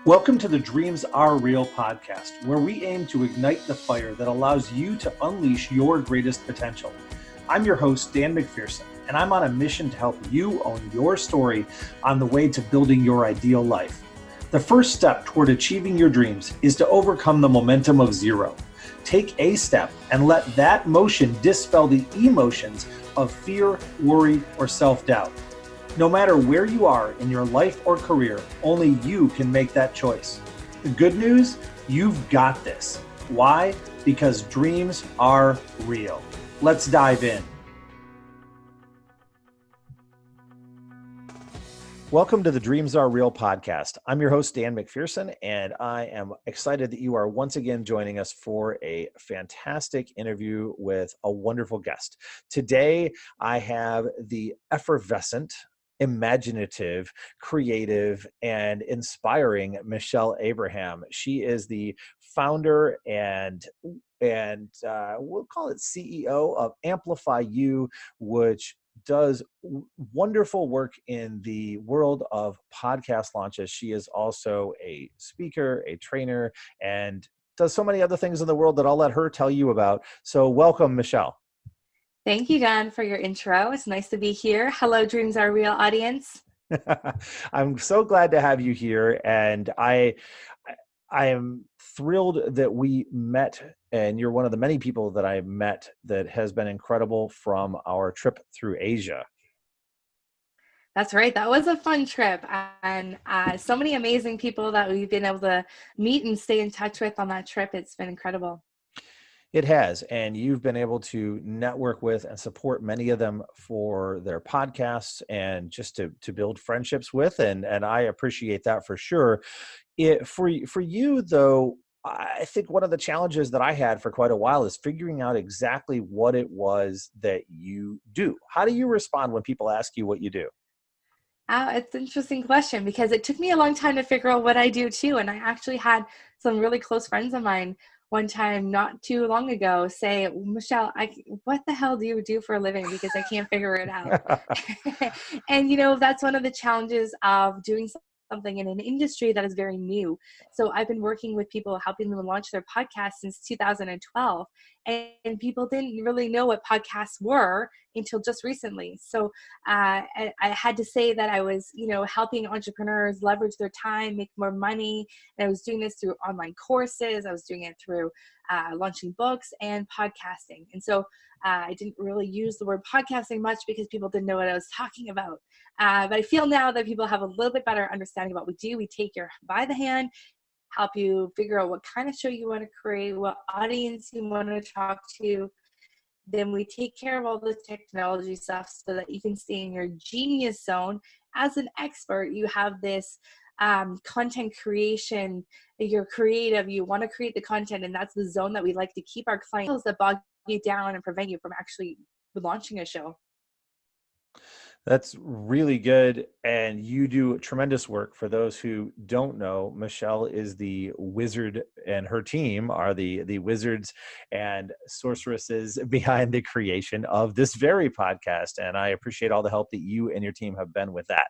Welcome to the Dreams Are Real podcast, where we aim to ignite the fire that allows you to unleash your greatest potential. I'm your host, Dan McPherson, and I'm on a mission to help you own your story on the way to building your ideal life. The first step toward achieving your dreams is to overcome the momentum of zero. Take a step and let that motion dispel the emotions of fear, worry, or self-doubt. No matter where you are in your life or career, only you can make that choice. The good news, you've got this. Why? Because dreams are real. Let's dive in. Welcome to the Dreams Are Real podcast. I'm your host, Dan McPherson, and I am excited that you are once again joining us for a fantastic interview with a wonderful guest. Today, I have the effervescent, imaginative, creative, and inspiring Michelle Abraham. She is the founder and we'll call it CEO of Amplifyou, which does wonderful work in the world of podcast launches. She is also a speaker, a trainer, and does so many other things in the world that I'll let her tell you about. So welcome, Michelle. Thank you, Dan, for your intro. It's nice to be here. Hello, Dreams Are Real audience. I'm so glad to have you here. And I am thrilled that we met, and you're one of the many people that I've met that has been incredible from our trip through Asia. That's right. That was a fun trip. And so many amazing people that we've been able to meet and stay in touch with on that trip. It's been incredible. It has, and you've been able to network with and support many of them for their podcasts and just to build friendships with, and I appreciate that for sure. For you, though, I think one of the challenges that I had for quite a while is figuring out exactly what it was that you do. How do you respond when people ask you what you do? It's an interesting question because it took me a long time to figure out what I do too. And I actually had some really close friends of mine one time not too long ago say, Michelle, what the hell do you do for a living? Because I can't figure it out. And, that's one of the challenges of doing something in an industry that is very new. So I've been working with people, helping them launch their podcasts since 2012. And people didn't really know what podcasts were until just recently. So I had to say that I was, helping entrepreneurs leverage their time, make more money. And I was doing this through online courses. I was doing it through launching books and podcasting. And so I didn't really use the word podcasting much because people didn't know what I was talking about. But I feel now that people have a little bit better understanding of what we do. We take you by the hand, help you figure out what kind of show you want to create, what audience you want to talk to. Then we take care of all the technology stuff so that you can stay in your genius zone. As an expert, you have this content creation. You're creative. You want to create the content, and that's the zone that we like to keep our clients that bog you down and prevent you from actually launching a show. That's really good. And you do tremendous work. For those who don't know, Michelle is the wizard, and her team are the wizards and sorceresses behind the creation of this very podcast. And I appreciate all the help that you and your team have been with that.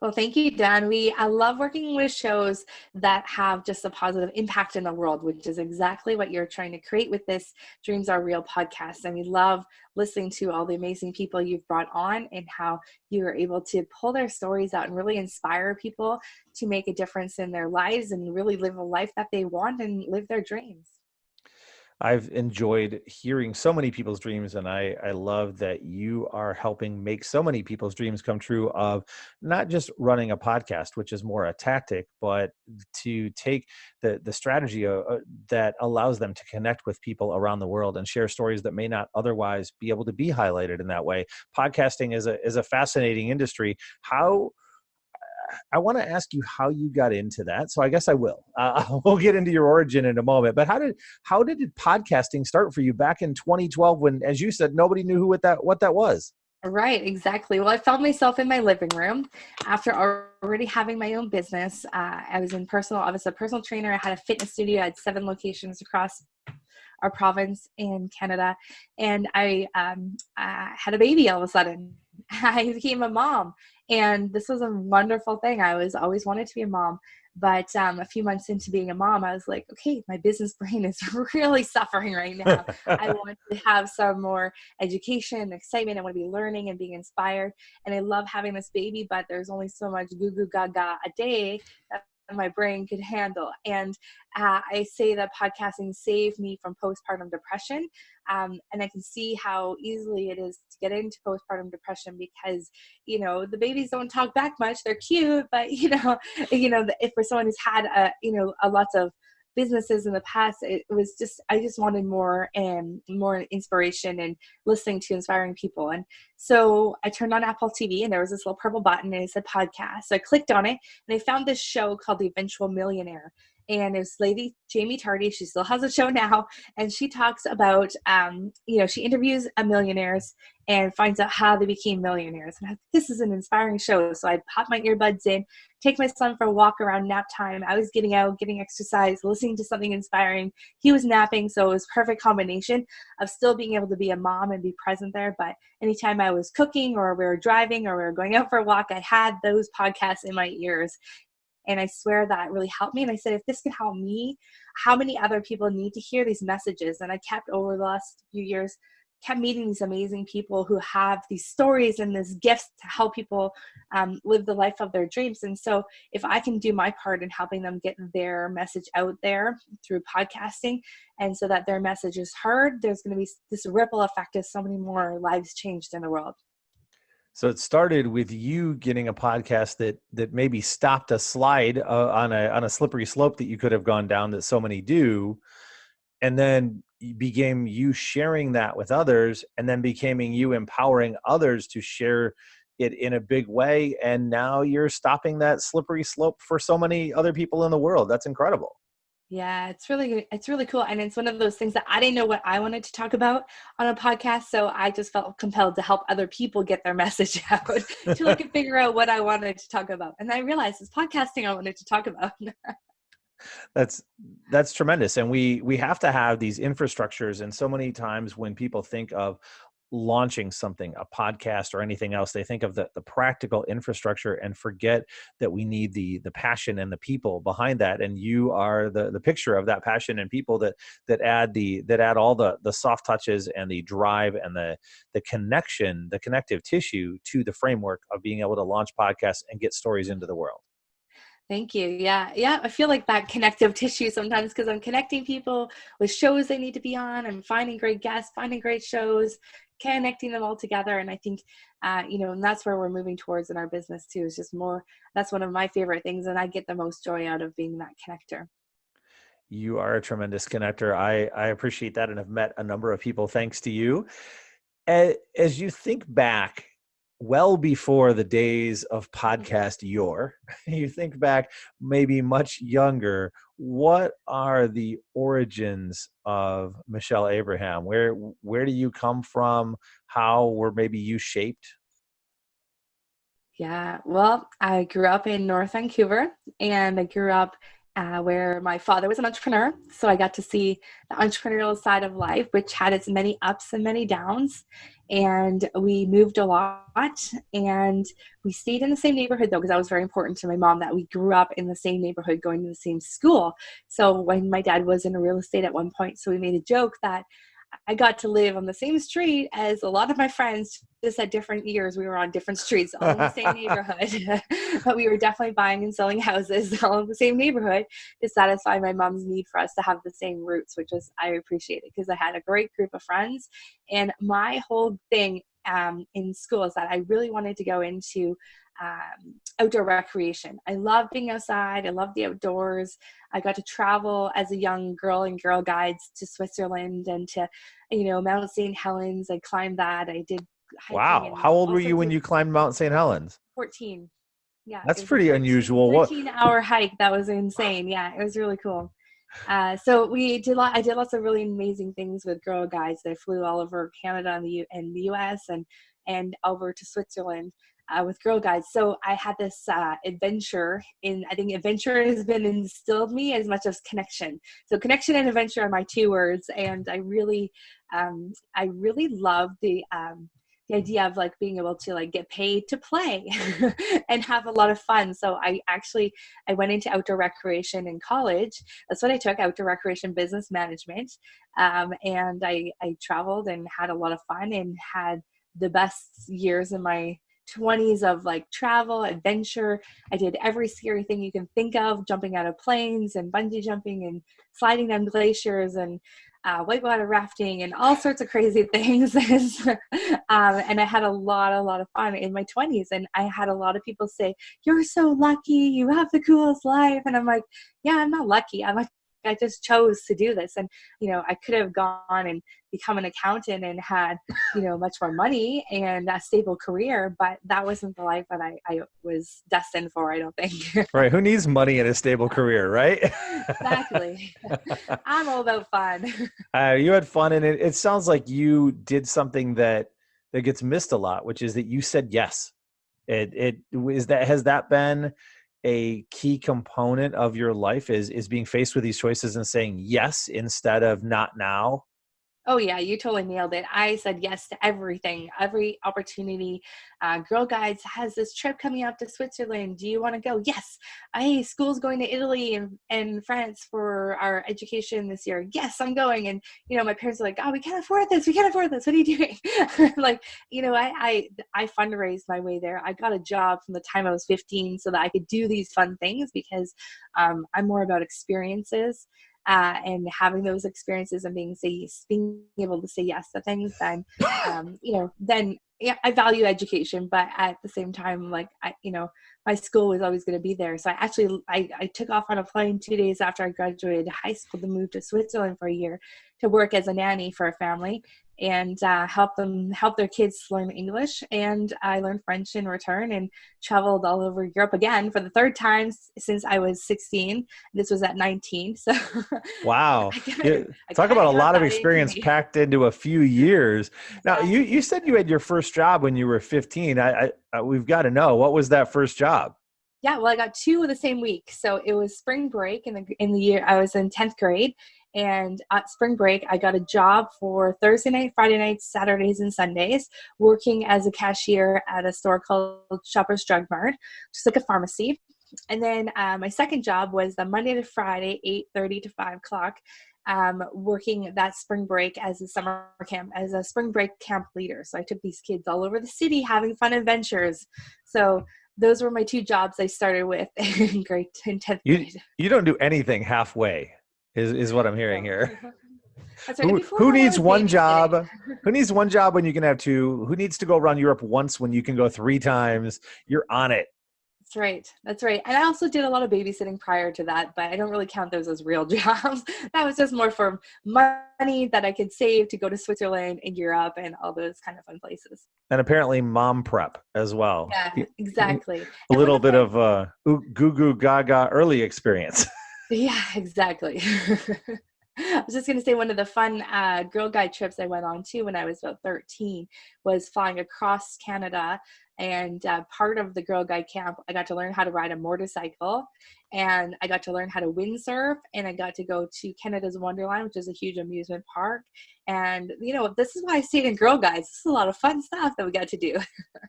Well, thank you, Dan. I love working with shows that have just a positive impact in the world, which is exactly what you're trying to create with this Dreams Are Real podcast. And we love listening to all the amazing people you've brought on and how you are able to pull their stories out and really inspire people to make a difference in their lives and really live a life that they want and live their dreams. I've enjoyed hearing so many people's dreams, and I love that you are helping make so many people's dreams come true of not just running a podcast, which is more a tactic, but to take the strategy that allows them to connect with people around the world and share stories that may not otherwise be able to be highlighted in that way. Podcasting is a fascinating industry. I want to ask you how you got into that. So I guess I will. We'll get into your origin in a moment. But how did podcasting start for you back in 2012 when, as you said, nobody knew what that was? Right, exactly. Well, I found myself in my living room after already having my own business. I was a personal trainer. I had a fitness studio. I had 7 locations across our province in Canada. And I had a baby all of a sudden. I became a mom. And this was a wonderful thing. I was always wanted to be a mom. But a few months into being a mom, I was like, okay, my business brain is really suffering right now. I want to have some more education and excitement. I want to be learning and being inspired. And I love having this baby, but there's only so much goo goo gaga a day that my brain could handle. And I say that podcasting saved me from postpartum depression. And I can see how easily it is to get into postpartum depression because, the babies don't talk back much. They're cute, but if for someone who's had a lots of businesses in the past, it was just, I just wanted more and more inspiration and listening to inspiring people. And so I turned on Apple TV and there was this little purple button and it said podcast. So I clicked on it and I found this show called The Eventual Millionaire. And it was Lady Jamie Tardy. She still has a show now. And she talks about, she interviews millionaires and finds out how they became millionaires. And this is an inspiring show. So I pop my earbuds in, take my son for a walk around nap time. I was getting out, getting exercise, listening to something inspiring. He was napping. So it was a perfect combination of still being able to be a mom and be present there. But anytime I was cooking or we were driving or we were going out for a walk, I had those podcasts in my ears. And I swear that really helped me. And I said, if this can help me, how many other people need to hear these messages? And I kept over the last few years, kept meeting these amazing people who have these stories and this gifts to help people live the life of their dreams. And so if I can do my part in helping them get their message out there through podcasting and so that their message is heard, there's going to be this ripple effect of so many more lives changed in the world. So it started with you getting a podcast that maybe stopped a slide on a slippery slope that you could have gone down that so many do, and then became you sharing that with others, and then becoming you empowering others to share it in a big way. And now you're stopping that slippery slope for so many other people in the world. That's incredible. Yeah, it's really cool. And it's one of those things that I didn't know what I wanted to talk about on a podcast. So I just felt compelled to help other people get their message out till I could figure out what I wanted to talk about. And I realized it's podcasting I wanted to talk about. That's tremendous. And we have to have these infrastructures. And so many times when people think of launching something, a podcast or anything else, they think of the practical infrastructure and forget that we need the passion and the people behind that. And you are the picture of that passion and people that add all the soft touches and the drive and the connection, the connective tissue to the framework of being able to launch podcasts and get stories into the world. Thank you. Yeah. I feel like that connective tissue sometimes because I'm connecting people with shows they need to be on. I'm finding great guests, finding great shows, connecting them all together. And I think, and that's where we're moving towards in our business too, is just more, that's one of my favorite things. And I get the most joy out of being that connector. You are a tremendous connector. I appreciate that and have met a number of people thanks to you. As you think back, well before the days of podcast you think back maybe much younger, what are the origins of Michelle Abraham? Where do you come from? How were maybe you shaped? Yeah, well, I grew up in North Vancouver and I grew up where my father was an entrepreneur. So I got to see the entrepreneurial side of life, which had its many ups and many downs. And we moved a lot and we stayed in the same neighborhood though, because that was very important to my mom that we grew up in the same neighborhood, going to the same school. So when my dad was in real estate at one point, so we made a joke that I got to live on the same street as a lot of my friends, just at different years. We were on different streets, all in the same neighborhood, but we were definitely buying and selling houses all in the same neighborhood to satisfy my mom's need for us to have the same roots, which was, I appreciated because I had a great group of friends. And my whole thing in school is that I really wanted to go into outdoor recreation. I love being outside. I love the outdoors. I got to travel as a young girl in Girl Guides to Switzerland and to, Mount St. Helens. I climbed that. I did hiking. Wow. How old were you when you climbed Mount St. Helens? 14. Yeah. That's pretty unusual. 13-hour hike. That was insane. Yeah. It was really cool. So I did lots of really amazing things with Girl Guides. I flew all over Canada and the US and over to Switzerland with Girl Guides. So I had this adventure I think adventure has been instilled in me as much as connection. So connection and adventure are my two words. And I really love the the idea of like being able to like get paid to play and have a lot of fun. So I went into outdoor recreation in college. That's what I took, outdoor recreation business management. And I traveled and had a lot of fun and had the best years in my 20s of like travel, adventure. I did every scary thing you can think of, jumping out of planes and bungee jumping and sliding down glaciers and whitewater rafting and all sorts of crazy things. And I had a lot of fun in my 20s. And I had a lot of people say, "You're so lucky, you have the coolest life." And I'm like, yeah, I'm not lucky. I just chose to do this. And, I could have gone and become an accountant and had, much more money and a stable career, but that wasn't the life that I was destined for, I don't think. Right. Who needs money in a stable career, right? Exactly. I'm all about fun. You had fun, and it sounds like you did something that gets missed a lot, which is that you said yes. Has that been a key component of your life, is being faced with these choices and saying yes instead of not now? Oh yeah, you totally nailed it. I said yes to everything, every opportunity. Girl Guides has this trip coming up to Switzerland. Do you want to go? Yes. Hey, school's going to Italy and France for our education this year. Yes, I'm going. And, my parents are like, "Oh, we can't afford this. We can't afford this. What are you doing?" Like, I fundraised my way there. I got a job from the time I was 15 so that I could do these fun things because I'm more about experiences. And having those experiences and being able to say yes to things, then yeah, I value education, but at the same time, like my school was always going to be there. So I took off on a plane 2 days after I graduated high school to move to Switzerland for a year to work as a nanny for a family and help their kids learn English. And I learned French in return and traveled all over Europe again for the third time since I was 16. This was at 19. So wow. I Talk about a lot of that into experience me. packed into a few years. Now, Exactly. you said you had your first job when you were 15. We've got to know, what was that first job? Yeah, well, I got two the same week. So it was spring break in the year I was in 10th grade. And at spring break, I got a job for Thursday night, Friday nights, Saturdays, and Sundays, working as a cashier at a store called Shoppers Drug Mart, just like a pharmacy. And then my second job was the Monday to Friday, 8:30 to 5 o'clock, working that spring break as a spring break camp leader. So I took these kids all over the city having fun adventures. So those were my two jobs I started with in 10th grade. You don't do anything halfway, is what I'm hearing So, here. that's right. Before Who that, I needs was one babysitting. job? Who needs one job when you can have two? Who needs to go around Europe once when you can go 3 times? You're on it. That's right. That's right. And I also did a lot of babysitting prior to that, but I don't really count those as real jobs. That was just more for money that I could save to go to Switzerland and Europe and all those kind of fun places. And apparently mom prep as well. Yeah, exactly. A And one little of bit my, of goo goo gaga early experience. yeah, exactly. I was just going to say one of the fun Girl Guide trips I went on to when I was about 13 was flying across Canada. And part of the Girl Guide camp, I got to learn how to ride a motorcycle, and I got to learn how to windsurf, and I got to go to Canada's Wonderland, which is a huge amusement park. And, this is why I stayed in Girl Guides. This is a lot of fun stuff that we got to do.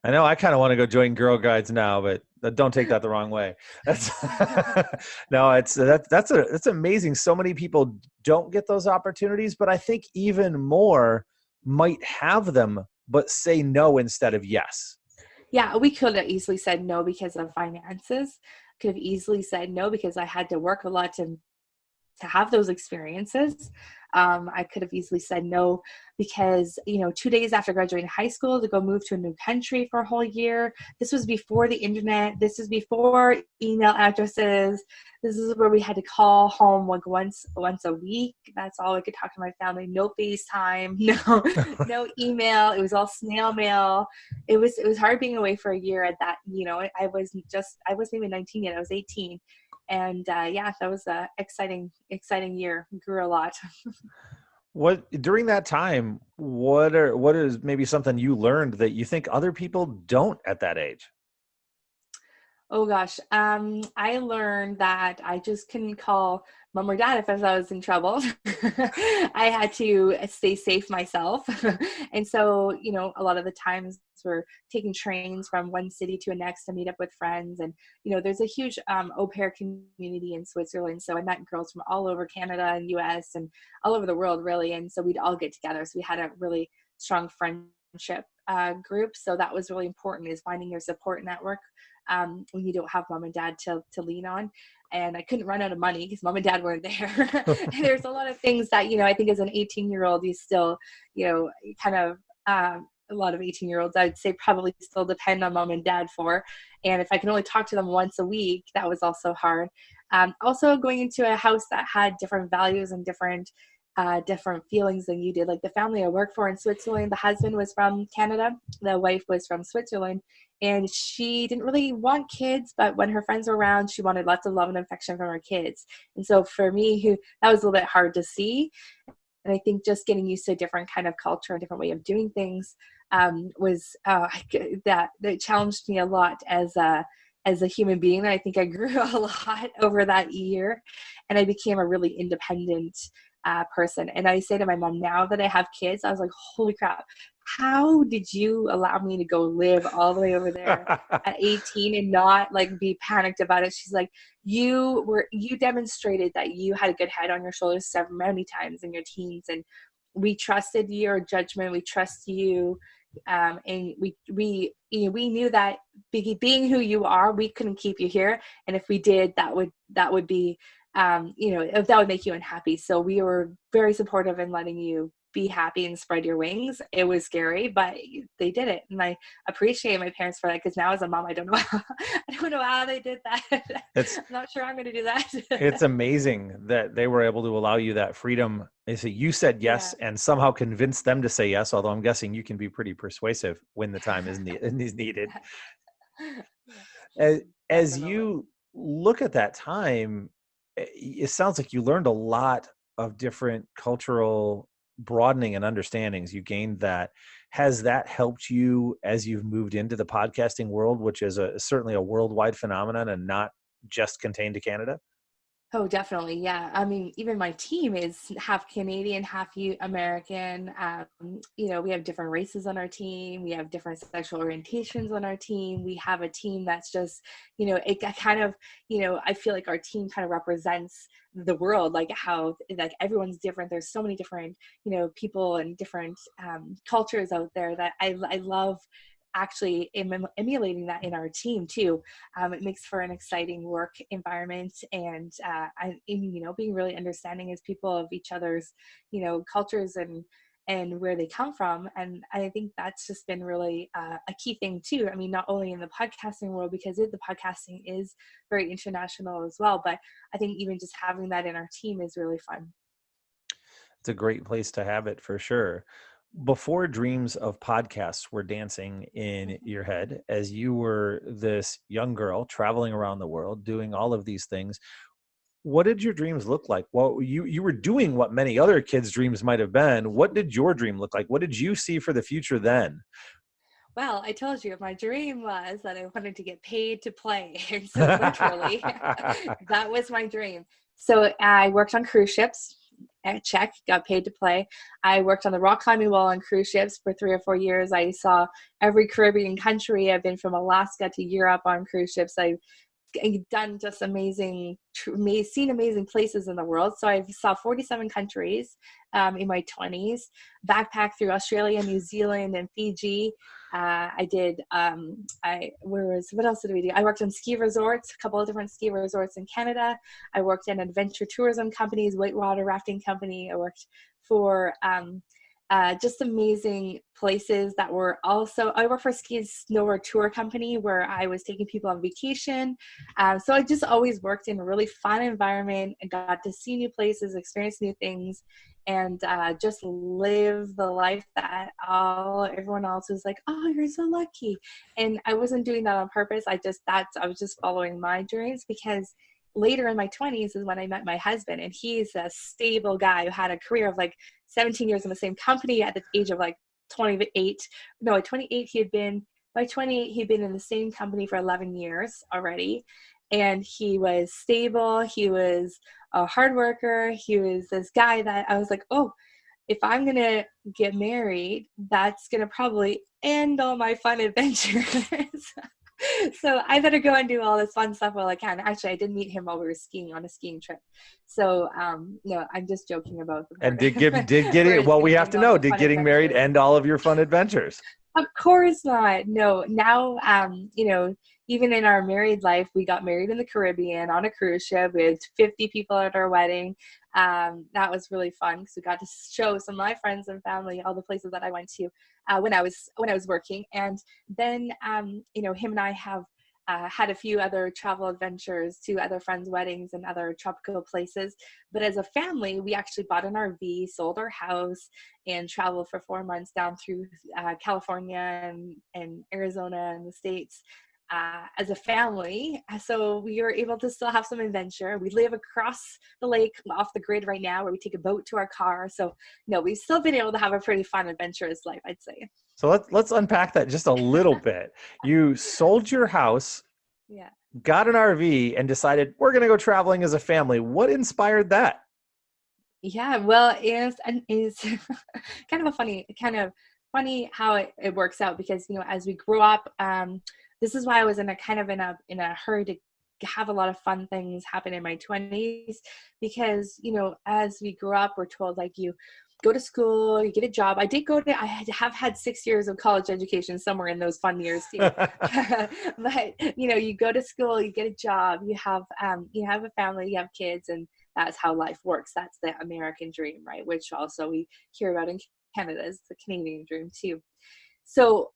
I know I kind of want to go join Girl Guides now, but don't take that the wrong way. That's no, that's amazing. So many people don't get those opportunities, but I think even more might have them, but say no instead of yes. Yeah, we could have easily said no because of finances. Could have easily said no because I had to work a lot to have those experiences. I could have easily said no because, 2 days after graduating high school to go move to a new country for a whole year. This was before the internet. This is before email addresses. This is where we had to call home like once a week. That's all I could talk to my family. No FaceTime, no email. It was all snail mail. It was hard being away for a year at that. I wasn't even 19 yet. I was 18. And that was a exciting year. Grew a lot. What during that time, what is maybe something you learned that you think other people don't at that age? Oh gosh. I learned that I just couldn't call mom or dad if I was in trouble. I had to stay safe myself. And so, a lot of the times we're taking trains from one city to the next to meet up with friends. And, there's a huge au pair community in Switzerland. So I met girls from all over Canada and US and all over the world, really. And so we'd all get together. So we had a really strong friendship group. So that was really important, is finding your support network when you don't have mom and dad to lean on. And I couldn't run out of money because mom and dad weren't there. There's a lot of things that, I think as an 18-year-old, you still, kind of, a lot of 18-year-olds, I'd say, probably still depend on mom and dad for. And if I can only talk to them once a week, that was also hard. Also going into a house that had different values and different feelings than you did. Like the family I worked for in Switzerland, the husband was from Canada, the wife was from Switzerland, and she didn't really want kids, but when her friends were around, she wanted lots of love and affection from her kids. And so for me, that was a little bit hard to see. And I think just getting used to a different kind of culture, a different way of doing things, was that challenged me a lot as a human being. I think I grew a lot over that year, and I became a really independent person. And I say to my mom, now that I have kids, I was like, holy crap, how did you allow me to go live all the way over there at 18 and not like be panicked about it? She's like, you demonstrated that you had a good head on your shoulders so many times in your teens, and we trusted your judgment. We trust you. And we knew that being who you are, we couldn't keep you here. And if we did, that would be, if that would make you unhappy. So we were very supportive in letting you be happy and spread your wings. It was scary, but they did it. And I appreciate my parents for that, because now as a mom, I don't know how they did that. I'm not sure I'm going to do that. It's amazing that they were able to allow you that freedom. You said yes, and somehow convinced them to say yes, although I'm guessing you can be pretty persuasive when the time is needed. As you look at that time, it sounds like you learned a lot of different cultural broadening and understandings. You gained that. Has that helped you as you've moved into the podcasting world, which is certainly a worldwide phenomenon and not just contained to Canada? Oh, definitely. Yeah. I mean, even my team is half Canadian, half American. We have different races on our team. We have different sexual orientations on our team. We have a team that's just, it kind of, I feel like our team kind of represents the world, like how, like everyone's different. There's so many different, people and different cultures out there that I love actually emulating that in our team too. It makes for an exciting work environment, and being really understanding as people of each other's, cultures and where they come from. And I think that's just been really a key thing too. I mean, not only in the podcasting world, because the podcasting is very international as well, but I think even just having that in our team is really fun. It's a great place to have it for sure. Before dreams of podcasts were dancing in your head, as you were this young girl traveling around the world, doing all of these things, what did your dreams look like? Well, you were doing what many other kids' dreams might have been. What did your dream look like? What did you see for the future then? Well, I told you my dream was that I wanted to get paid to play. And so literally, that was my dream. So I worked on cruise ships. Check, got paid to play. I worked on the rock climbing wall on cruise ships for 3 or 4 years. I saw every Caribbean country. I've been from Alaska to Europe on cruise ships. I've done just seen amazing places in the world. So I saw 47 countries in my 20s, backpacked through Australia, New Zealand, and Fiji. I did, what else did we do? I worked on ski resorts, a couple of different ski resorts in Canada. I worked in adventure tourism companies, whitewater rafting company. I worked for just amazing places that were also, I worked for a ski and snowboard tour company where I was taking people on vacation. So I just always worked in a really fun environment and got to see new places, experience new things, and just live the life that everyone else was like, oh, you're so lucky. And I wasn't doing that on purpose. I was just following my dreams, because later in my 20s is when I met my husband, and he's a stable guy who had a career of like 17 years in the same company. At the age of like 28, he had been by 28, he'd been in the same company for 11 years already. And he was stable. He was a hard worker. He was this guy that I was like, oh, if I'm going to get married, that's going to probably end all my fun adventures. So I better go and do all this fun stuff while I can. Actually, I did meet him while we were skiing on a skiing trip. So, no, I'm just joking about the part. And did getting, well, we have to know, did getting married end all of your fun adventures? Of course not. No, now, even in our married life, we got married in the Caribbean on a cruise ship with 50 people at our wedding. That was really fun because we got to show some of my friends and family all the places that I went to when I was working. And then, him and I have had a few other travel adventures to other friends' weddings and other tropical places. But as a family, we actually bought an RV, sold our house, and traveled for 4 months down through California and Arizona and the States as a family. So we were able to still have some adventure. We live across the lake off the grid right now, where we take a boat to our car. So no, we've still been able to have a pretty fun, adventurous life, I'd say. So let's unpack that just a little bit. You sold your house, Yeah, got an RV, and decided we're going to go traveling as a family. What inspired that? yeah. Well, it's kind of funny how it works out, because as we grow up, this is why I was in a hurry to have a lot of fun things happen in my 20s, because as we grew up, we're told, like, you go to school, you get a job. I have had 6 years of college education somewhere in those fun years too. But you go to school, you get a job, you have a family, you have kids, and that's how life works. That's the American dream, right? Which also we hear about in Canada is the Canadian dream too. So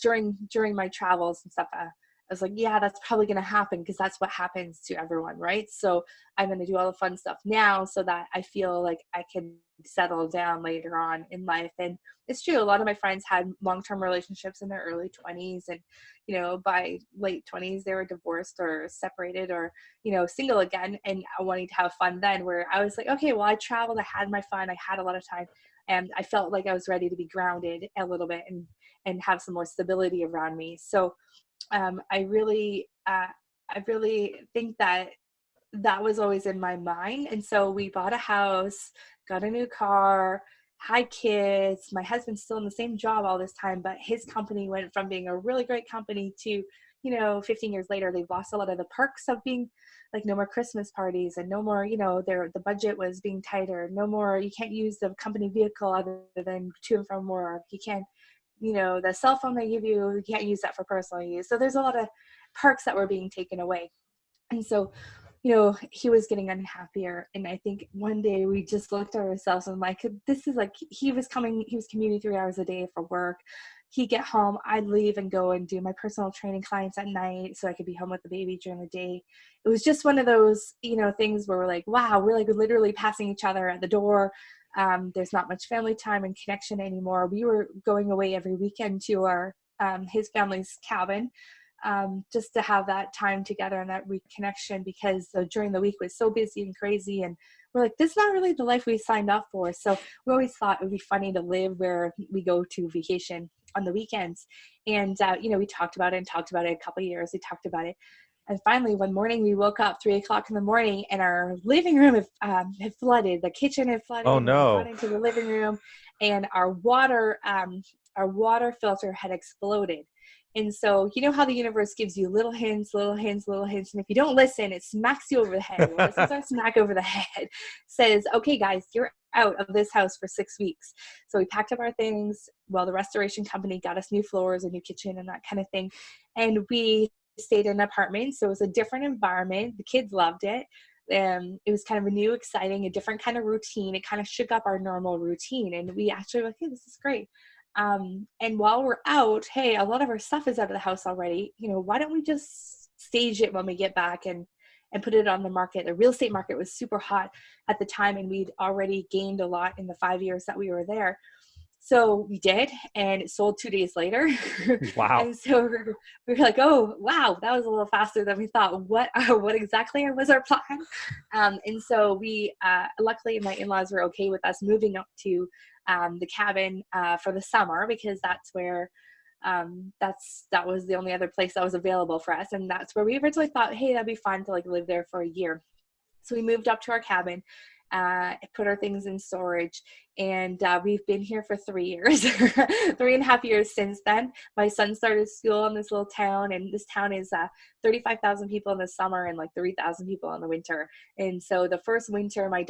during my travels and stuff, I was like, yeah, that's probably going to happen, because that's what happens to everyone, right? So I'm going to do all the fun stuff now so that I feel like I can settle down later on in life. And it's true, a lot of my friends had long-term relationships in their early 20s, and by late 20s they were divorced or separated or single again, and wanting to have fun then, where I was like, okay, well, I traveled, I had my fun, I had a lot of time, and I felt like I was ready to be grounded a little bit and have some more stability around me. So I really think that was always in my mind. And so we bought a house, got a new car, had kids. My husband's still in the same job all this time, but his company went from being a really great company to, 15 years later, they've lost a lot of the perks of being like no more Christmas parties and no more, the budget was being tighter. No more, you can't use the company vehicle other than to and from work. You can't, the cell phone they give you can't use that for personal use. So there's a lot of perks that were being taken away. And so, he was getting unhappier. And I think one day we just looked at ourselves and like, this is like, he was commuting 3 hours a day for work. He'd get home, I'd leave and go and do my personal training clients at night so I could be home with the baby during the day. It was just one of those, things where we're like, wow, we're like literally passing each other at the door. There's not much family time and connection anymore. We were going away every weekend to our his family's cabin just to have that time together and that reconnection, because during the week was so busy and crazy, and we're like, this is not really the life we signed up for. So we always thought it would be funny to live where we go to vacation on the weekends. And we talked about it a couple of years. We talked about it. And finally, one morning we woke up 3:00 in the morning and our living room had flooded. The kitchen had flooded. Oh no! We got into the living room, and our water filter had exploded. And so, how the universe gives you little hints, and if you don't listen, it smacks you over the head. Well, this is our smack over the head. Says, okay, guys, you're out of this house for 6 weeks. So we packed up our things. Well, the restoration company got us new floors, a new kitchen, and that kind of thing. And we stayed in an apartment. So it was a different environment. The kids loved it. It was kind of a new, exciting, a different kind of routine. It kind of shook up our normal routine. And we actually were like, hey, this is great. And while we're out, hey, a lot of our stuff is out of the house already. Why don't we just stage it when we get back and put it on the market? The real estate market was super hot at the time, and we'd already gained a lot in the 5 years that we were there. So we did, and it sold 2 days later. Wow. And so we were like, oh, wow, that was a little faster than we thought. What exactly was our plan? And so we, luckily my in-laws were okay with us moving up to the cabin for the summer, because that's where that was the only other place that was available for us. And that's where we originally thought, hey, that'd be fun to like live there for a year. So we moved up to our cabin, put our things in storage, and we've been here for 3 years, 3.5 years since then. My son started school in this little town, and this town is 35,000 people in the summer and like 3,000 people in the winter. And so the first winter, my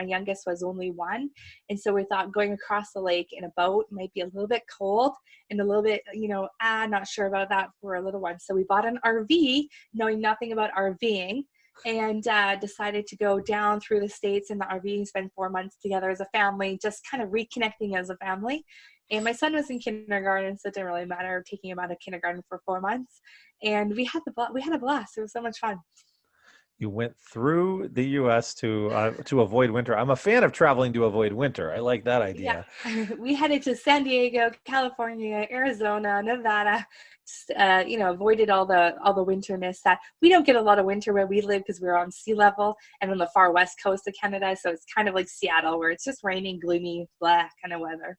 youngest, was only 1. And so we thought going across the lake in a boat might be a little bit cold and a little bit, not sure about that for a little one. So we bought an RV, knowing nothing about RVing, and decided to go down through the States in the RV and spend 4 months together as a family, just kind of reconnecting as a family. And my son was in kindergarten, so it didn't really matter taking him out of kindergarten for 4 months. And we had a blast. It was so much fun. You went through the U.S. to avoid winter. I'm a fan of traveling to avoid winter. I like that idea. Yeah. We headed to San Diego, California, Arizona, Nevada. Just, avoided all the winterness. That we don't get a lot of winter where we live because we're on sea level and on the far west coast of Canada. So it's kind of like Seattle, where it's just raining, gloomy, black kind of weather.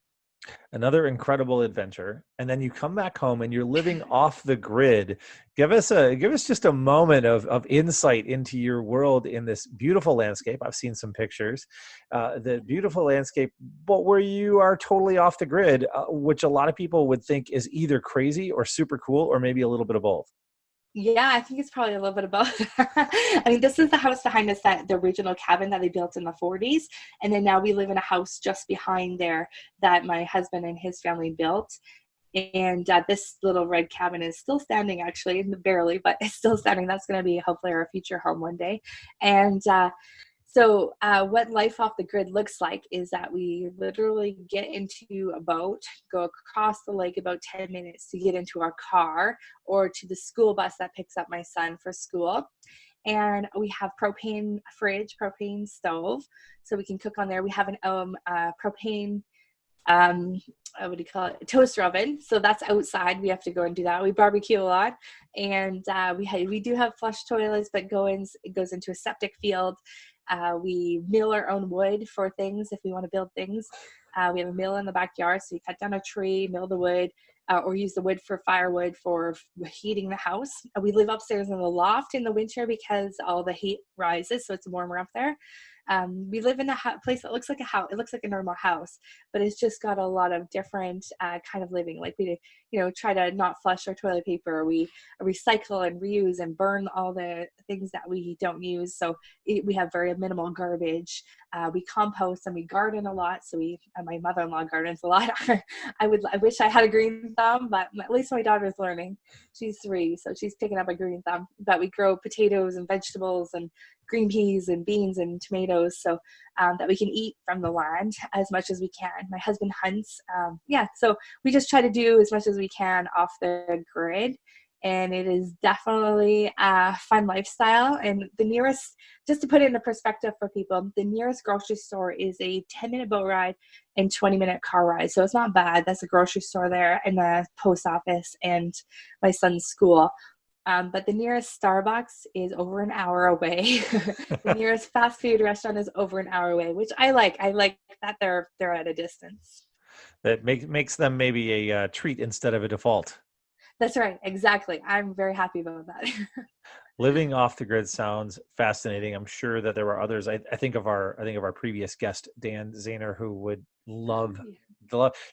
Another incredible adventure, and then you come back home and you're living off the grid. Give us just a moment of insight into your world in this beautiful landscape. I've seen some pictures, the beautiful landscape, but where you are totally off the grid, which a lot of people would think is either crazy or super cool, or maybe a little bit of both. Yeah, I think it's probably a little bit of both. I mean, this is the house behind us, the original cabin that they built in the 40s. And then now we live in a house just behind there that my husband and his family built. And this little red cabin is still standing, actually, barely, but it's still standing. That's going to be hopefully our future home one day. And so what life off the grid looks like is that we literally get into a boat, go across the lake about 10 minutes to get into our car or to the school bus that picks up my son for school. And we have propane fridge, propane stove, so we can cook on there. We have an propane what do you call it, toaster oven, so that's outside. We have to go and do that. We barbecue a lot, and we do have flush toilets, but it goes into a septic field. We mill our own wood for things if we want to build things. We have a mill in the backyard, so we cut down a tree, mill the wood, or use the wood for firewood for heating the house. We live upstairs in the loft in the winter because all the heat rises, so it's warmer up there. We live in a place that looks like a house. It looks like a normal house, but it's just got a lot of different kind of living. Like we, try to not flush our toilet paper. We recycle and reuse and burn all the things that we don't use. So we have very minimal garbage. We compost and we garden a lot. So my mother-in-law gardens a lot. I wish I had a green thumb, but at least my daughter's learning. She's 3, so she's picking up a green thumb. But we grow potatoes and vegetables and green peas and beans and tomatoes, so that we can eat from the land as much as we can. My husband hunts. So we just try to do as much as we can off the grid. And it is definitely a fun lifestyle. And the nearest, just to put it into perspective for people, the nearest grocery store is a 10-minute boat ride and 20-minute car ride. So it's not bad. That's a grocery store there and the post office and my son's school. But the nearest Starbucks is over an hour away. The nearest fast food restaurant is over an hour away, which I like. I like that they're at a distance. That makes them maybe a treat instead of a default. That's right. Exactly. I'm very happy about that. Living off the grid sounds fascinating. I'm sure that there were others. I think of our previous guest, Dan Zahner, who would love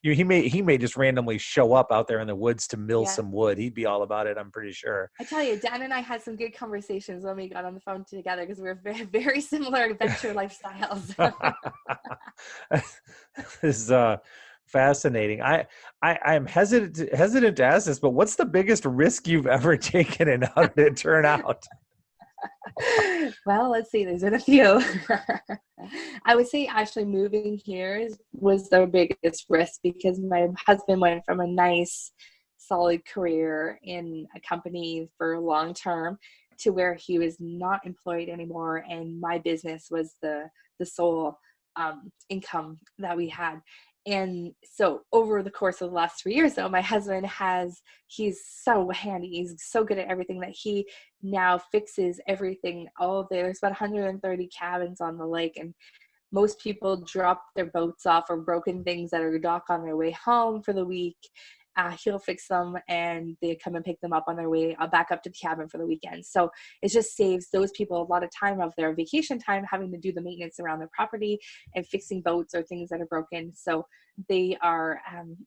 you. He may just randomly show up out there in the woods to mill some wood. He'd be all about it, I'm pretty sure. I tell you, Dan and I had some good conversations when we got on the phone together because we're very, very similar adventure lifestyles. This is fascinating. I'm hesitant to ask this, but what's the biggest risk you've ever taken, and how did it turn out? Well, let's see. There's been a few. I would say actually moving here was the biggest risk because my husband went from a nice, solid career in a company for long term to where he was not employed anymore, and my business was the sole income that we had. And so over the course of the last 3 years, though, my husband he's so handy. He's so good at everything that he now fixes everything. There's about 130 cabins on the lake, and most people drop their boats off or broken things that are docked on their way home for the week. he'll fix them and they come and pick them up on their way back up to the cabin for the weekend. So it just saves those people a lot of time of their vacation time having to do the maintenance around their property and fixing boats or things that are broken. So they are,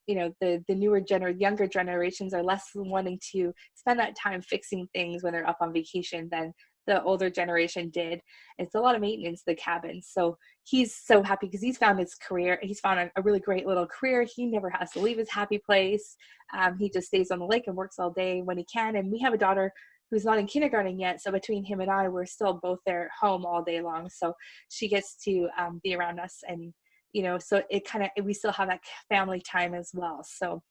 the younger generations are less wanting to spend that time fixing things when they're up on vacation than the older generation did. It's a lot of maintenance, the cabin. So he's so happy because he's found his career. He's found a really great little career. He never has to leave his happy place. He just stays on the lake and works all day when he can. And we have a daughter who's not in kindergarten yet. So between him and I, we're still both there at home all day long. So she gets to be around us, and, so we still have that family time as well. So,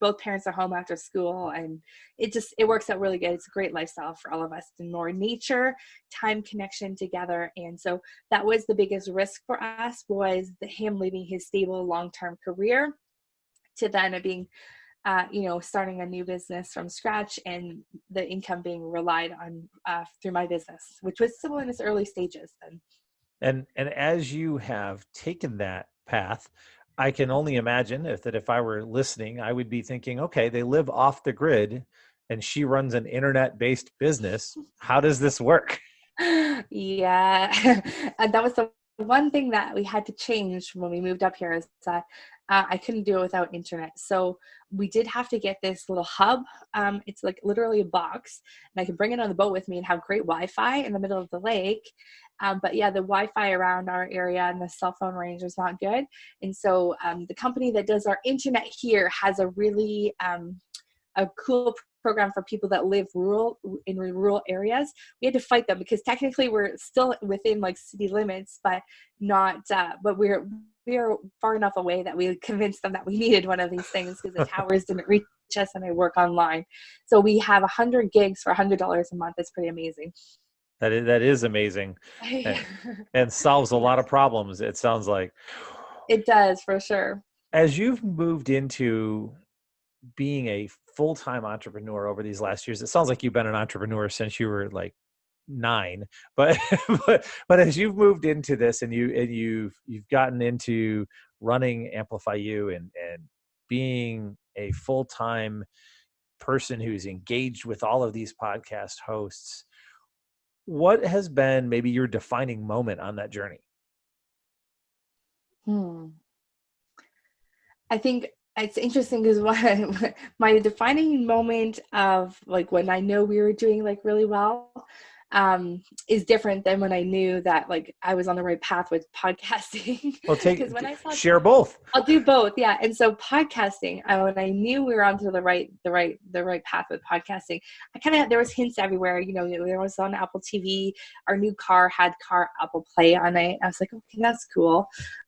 both parents are home after school, and it works out really good. It's a great lifestyle for all of us, and more nature, time, connection together. And so that was the biggest risk for us, was him leaving his stable long-term career to then being, starting a new business from scratch, and the income being relied on through my business, which was still in its early stages then. And as you have taken that path, I can only imagine if I were listening, I would be thinking, okay, they live off the grid and she runs an internet-based business. How does this work? Yeah. And that was the one thing that we had to change when we moved up here, is that I couldn't do it without internet. So we did have to get this little hub. It's like literally a box, and I could bring it on the boat with me and have great Wi-Fi in the middle of the lake. But yeah, the Wi-Fi around our area and the cell phone range was not good. And so the company that does our internet here has a really a cool program for people that live in rural areas. We had to fight them because technically we're still within like city limits, but not. But we're far enough away that we convinced them that we needed one of these things because the towers didn't reach us and I work online. So we have 100 gigs for $100 a month. It's pretty amazing. That is amazing, and solves a lot of problems, it sounds like. It does, for sure. As you've moved into being a full-time entrepreneur over these last years, it sounds like you've been an entrepreneur since you were like 9, but but as you've moved into this and you've gotten into running Amplifyou and being a full-time person who's engaged with all of these podcast hosts, what has been maybe your defining moment on that journey? I think it's interesting because my defining moment of like when I know we were doing like really well is different than when I knew that like I was on the right path with podcasting. Well, share both. I'll do both, yeah. And so podcasting, when I knew we were onto the right path with podcasting, there was hints everywhere. There was on Apple TV. Our new car had Apple Play on it. I was like, okay, that's cool.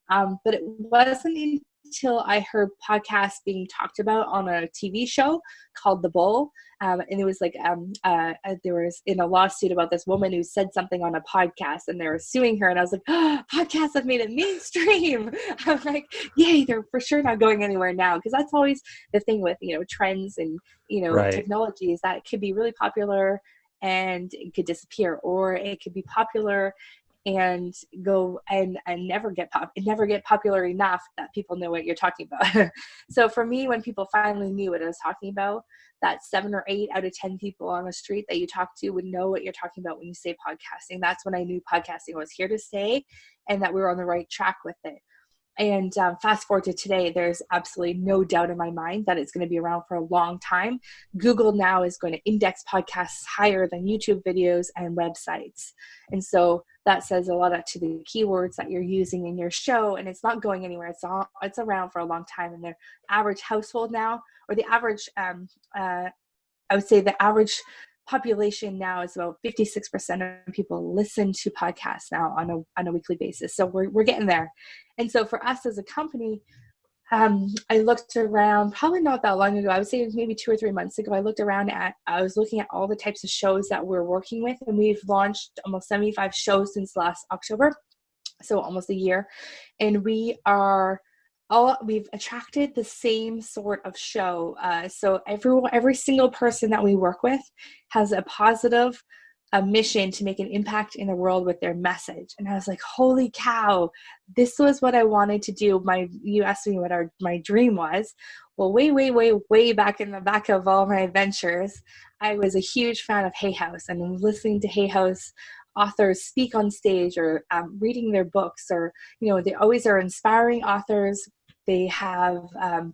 But it wasn't until I heard podcasts being talked about on a TV show called The Bull. And it was like, there was in a lawsuit about this woman who said something on a podcast and they were suing her. And I was like, oh, podcasts have made it mainstream. I'm like, yay, they're for sure not going anywhere now. Cause that's always the thing with, trends and, right. technology is that it could be really popular and it could disappear, or it could be popular and go and never get popular enough that people know what you're talking about. So for me, when people finally knew what I was talking about, that 7 or 8 out of 10 people on the street that you talk to would know what you're talking about when you say podcasting. That's when I knew podcasting was here to stay and that we were on the right track with it. And fast forward to today, there's absolutely no doubt in my mind that it's going to be around for a long time. Google now is going to index podcasts higher than YouTube videos and websites. And so that says a lot to the keywords that you're using in your show, and it's not going anywhere. It's around for a long time. And the average household now, or the average, I would say the average population now is about 56% of people listen to podcasts now on a weekly basis. So we're getting there. And so for us as a company, I looked around probably not that long ago. I would say it was maybe 2 or 3 months ago. I was looking at all the types of shows that we're working with, and we've launched almost 75 shows since last October. So almost a year. And we've attracted the same sort of show. So every single person that we work with has a positive a mission to make an impact in the world with their message. And I was like, holy cow, this was what I wanted to do. You asked me what my dream was. Well, way back in the back of all my adventures, I was a huge fan of Hay House and listening to Hay House authors speak on stage, or reading their books, or, they always are inspiring authors. They have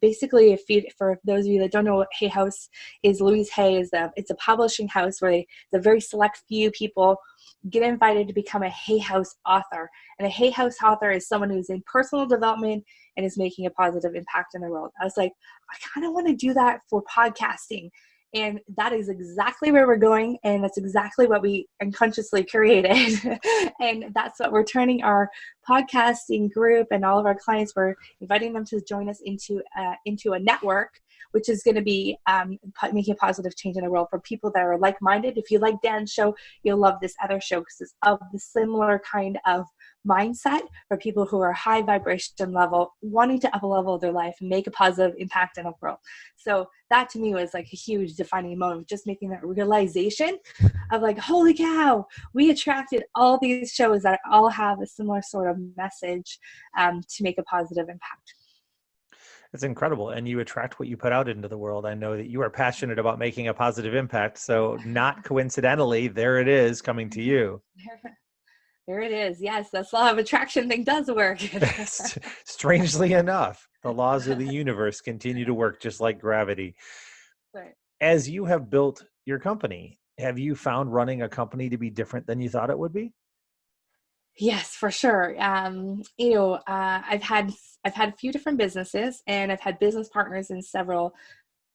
basically, for those of you that don't know what Hay House is, Louise Hay it's a publishing house where the very select few people get invited to become a Hay House author. And a Hay House author is someone who's in personal development and is making a positive impact in the world. I was like, I kind of want to do that for podcasting. And that is exactly where we're going. And that's exactly what we unconsciously created. And that's what we're turning our podcasting group and all of our clients, we're inviting them to join us into a network, which is going to be making a positive change in the world for people that are like-minded. If you like Dan's show, you'll love this other show because it's of the similar kind of mindset for people who are high vibration level, wanting to up a level of their life and make a positive impact in the world. So that to me was like a huge defining moment, just making that realization of like, holy cow, we attracted all these shows that all have a similar sort of message to make a positive impact. It's incredible. And you attract what you put out into the world. I know that you are passionate about making a positive impact. So not coincidentally, there it is coming to you. There it is. Yes, that law of attraction thing does work. Strangely enough, the laws of the universe continue to work just like gravity. Right. As you have built your company, have you found running a company to be different than you thought it would be? Yes, for sure. I've had a few different businesses, and I've had business partners in several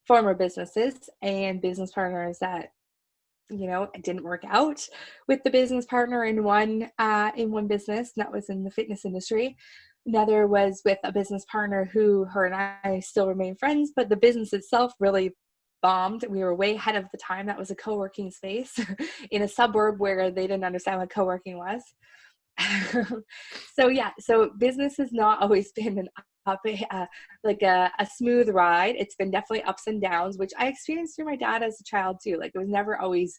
former businesses, and business partners that it didn't work out with the business partner in one business that was in the fitness industry. Another was with a business partner who her and I still remain friends, but the business itself really bombed. We were way ahead of the time. That was a co-working space in a suburb where they didn't understand what co-working was. So business has not always been an a smooth ride. It's been definitely ups and downs, which I experienced through my dad as a child too. Like it was never always,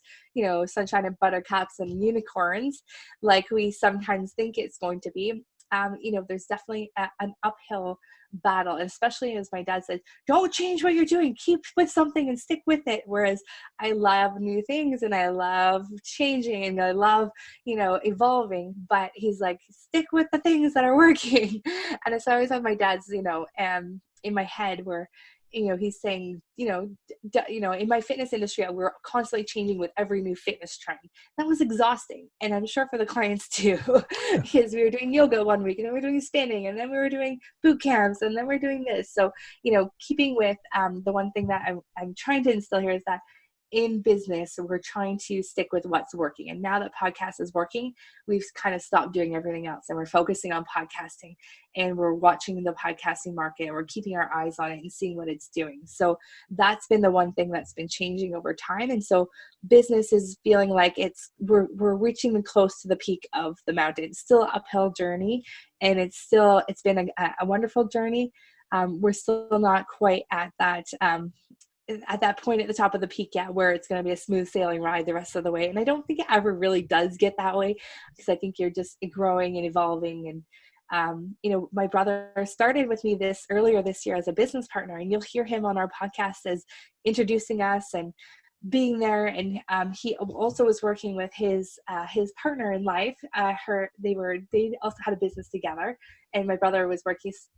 sunshine and buttercups and unicorns like we sometimes think it's going to be. There's definitely an uphill battle, and especially as my dad says, don't change what you're doing, keep with something and stick with it. Whereas I love new things and I love changing and I love, evolving, but he's like, stick with the things that are working. And so I always have my dad's, in my head where, he's saying, in my fitness industry, we're constantly changing with every new fitness trend. That was exhausting. And I'm sure for the clients too, because we were doing yoga one week and then we were doing spinning and then we were doing boot camps and then we're doing this. So, keeping with the one thing that I'm trying to instill here is that in business, we're trying to stick with what's working. And now that podcast is working, we've kind of stopped doing everything else and we're focusing on podcasting, and we're watching the podcasting market and we're keeping our eyes on it and seeing what it's doing. So that's been the one thing that's been changing over time. And so business is feeling like we're reaching close to the peak of the mountain. It's still an uphill journey, and it's been a wonderful journey. We're still not quite at that point at the top of the peak yet where it's going to be a smooth sailing ride the rest of the way. And I don't think it ever really does get that way, because I think you're just growing and evolving. And, my brother started with me earlier this year as a business partner, and you'll hear him on our podcast as introducing us and being there. And he also was working with his partner in life. They also had a business together, and my brother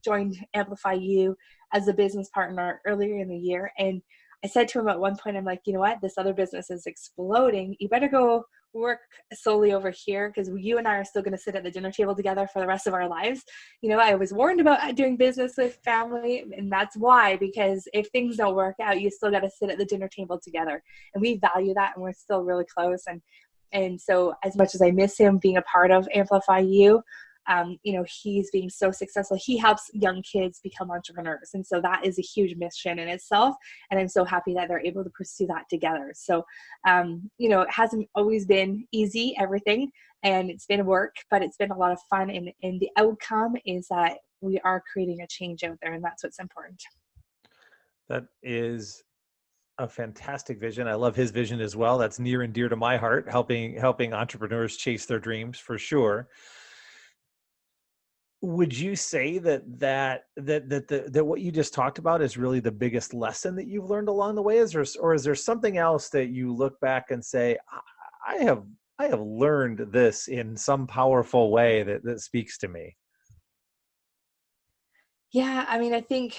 joined Amplifyou as a business partner earlier in the year. And I said to him at one point, I'm like, you know what, this other business is exploding. You better go work solely over here, because you and I are still going to sit at the dinner table together for the rest of our lives. I was warned about doing business with family, and that's why, because if things don't work out, you still got to sit at the dinner table together. And we value that, and we're still really close. And so as much as I miss him being a part of Amplifyou, he's being so successful. He helps young kids become entrepreneurs. And so that is a huge mission in itself. And I'm so happy that they're able to pursue that together. So, it hasn't always been easy, everything, and it's been work, but it's been a lot of fun. And the outcome is that we are creating a change out there, and that's what's important. That is a fantastic vision. I love his vision as well. That's near and dear to my heart, helping entrepreneurs chase their dreams for sure. Would you say that what you just talked about is really the biggest lesson that you've learned along the way? Or is there something else that you look back and say, I have I have learned this in some powerful way that speaks to me? Yeah, I mean, I think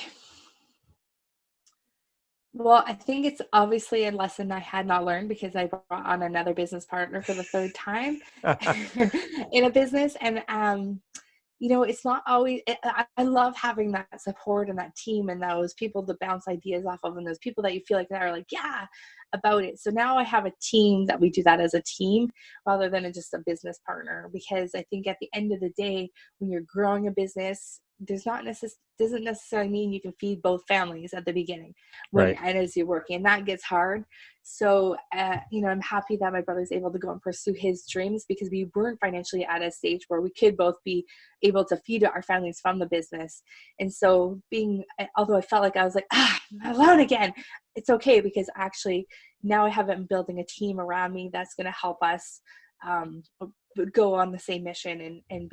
it's obviously a lesson I had not learned because I brought on another business partner for the third time in a business. And, it's not always, I love having that support and that team and those people to bounce ideas off of and those people that you feel like that are like, yeah, about it. So now I have a team that we do that as a team rather than just a business partner, because I think at the end of the day, when you're growing a business, doesn't necessarily mean you can feed both families at the beginning Right. and as you're working, and that gets hard. So I'm happy that my brother's able to go and pursue his dreams because we weren't financially at a stage where we could both be able to feed our families from the business. And so although I felt like I was like, I'm alone again, it's okay because actually now I have been building a team around me that's going to help us um, go on the same mission and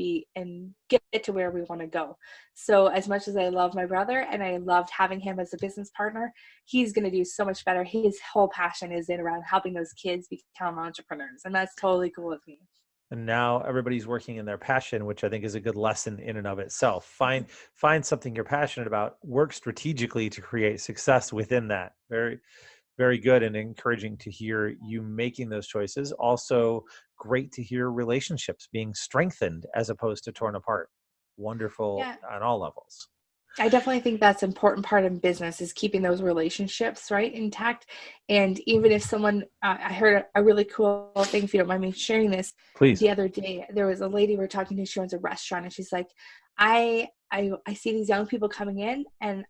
get to where we want to go. So as much as I love my brother and I loved having him as a business partner, he's going to do so much better. His whole passion is in around helping those kids become entrepreneurs, and that's totally cool with me. And now everybody's working in their passion, which I think is a good lesson in and of itself. Find something you're passionate about, work strategically to create success within that. Very, very good and encouraging to hear you making those choices. Also great to hear relationships being strengthened as opposed to torn apart. Wonderful Yeah, on all levels. I definitely think that's an important part of business is keeping those relationships right intact. And even if someone, I heard a really cool thing, if you don't mind me sharing this, Please. the other day, there was a lady we were talking to, she owns a restaurant, and she's like, I see these young people coming in and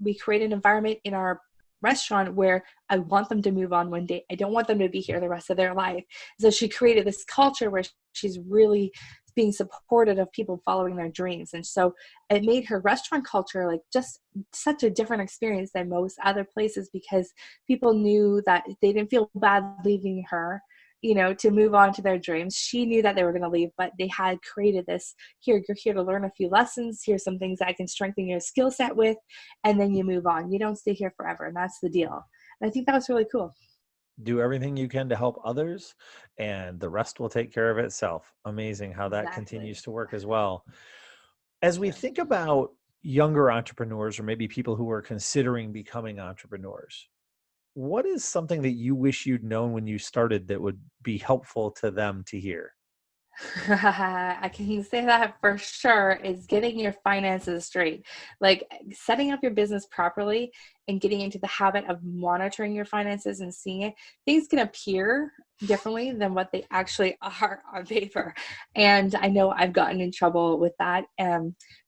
we create an environment in our restaurant where I want them to move on one day. I don't want them to be here the rest of their life. So she created this culture where she's really being supportive of people following their dreams. And so it made her restaurant culture like just such a different experience than most other places because people knew that they didn't feel bad leaving her, to move on to their dreams. She knew that they were going to leave, but they had created this, here, you're here to learn a few lessons. Here's some things that I can strengthen your skill set with, and then you move on. You don't stay here forever. And that's the deal. And I think that was really cool. Do everything you can to help others, and the rest will take care of itself. Amazing how that Exactly. continues to work as well. As we Yeah. think about younger entrepreneurs or maybe people who are considering becoming entrepreneurs, what is something that you wish you'd known when you started that would be helpful to them to hear? I can say that for sure is getting your finances straight. Like setting up your business properly and getting into the habit of monitoring your finances and seeing it. Things can appear differently than what they actually are on paper. And I know I've gotten in trouble with that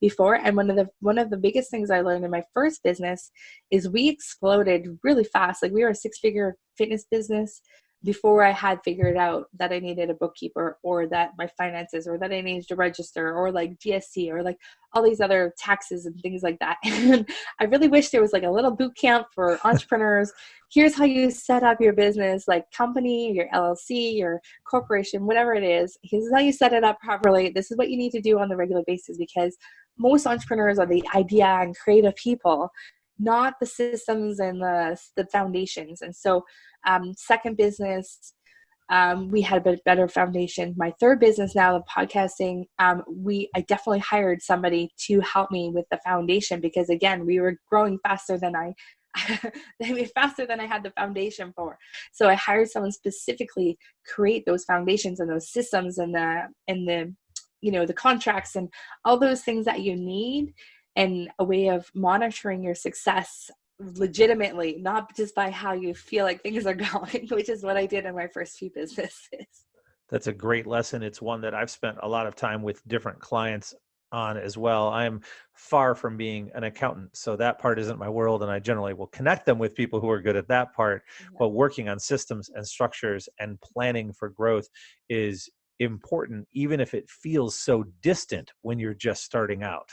before. And one of the biggest things I learned in my first business is we exploded really fast. Like we were a six-figure fitness business before I had figured out that I needed a bookkeeper or that my finances or that I needed to register or like GST or like all these other taxes and things like that. And I really wish there was like a little boot camp for entrepreneurs. Here's how you set up your business, like company, your LLC, your corporation, whatever it is. Here's how you set it up properly. This is what you need to do on the regular basis because most entrepreneurs are the idea and creative people, not the systems and the foundations. And so second business, we had a bit better foundation. My third business now, the podcasting, I definitely hired somebody to help me with the foundation because again, we were growing faster than faster than I had the foundation for. So I hired someone specifically create those foundations and those systems and the contracts and all those things that you need, and a way of monitoring your success legitimately, not just by how you feel like things are going, which is what I did in my first few businesses. That's a great lesson. It's one that I've spent a lot of time with different clients on as well. I'm far from being an accountant, so that part isn't my world, and I generally will connect them with people who are good at that part. Yeah. But working on systems and structures and planning for growth is important, even if it feels so distant when you're just starting out.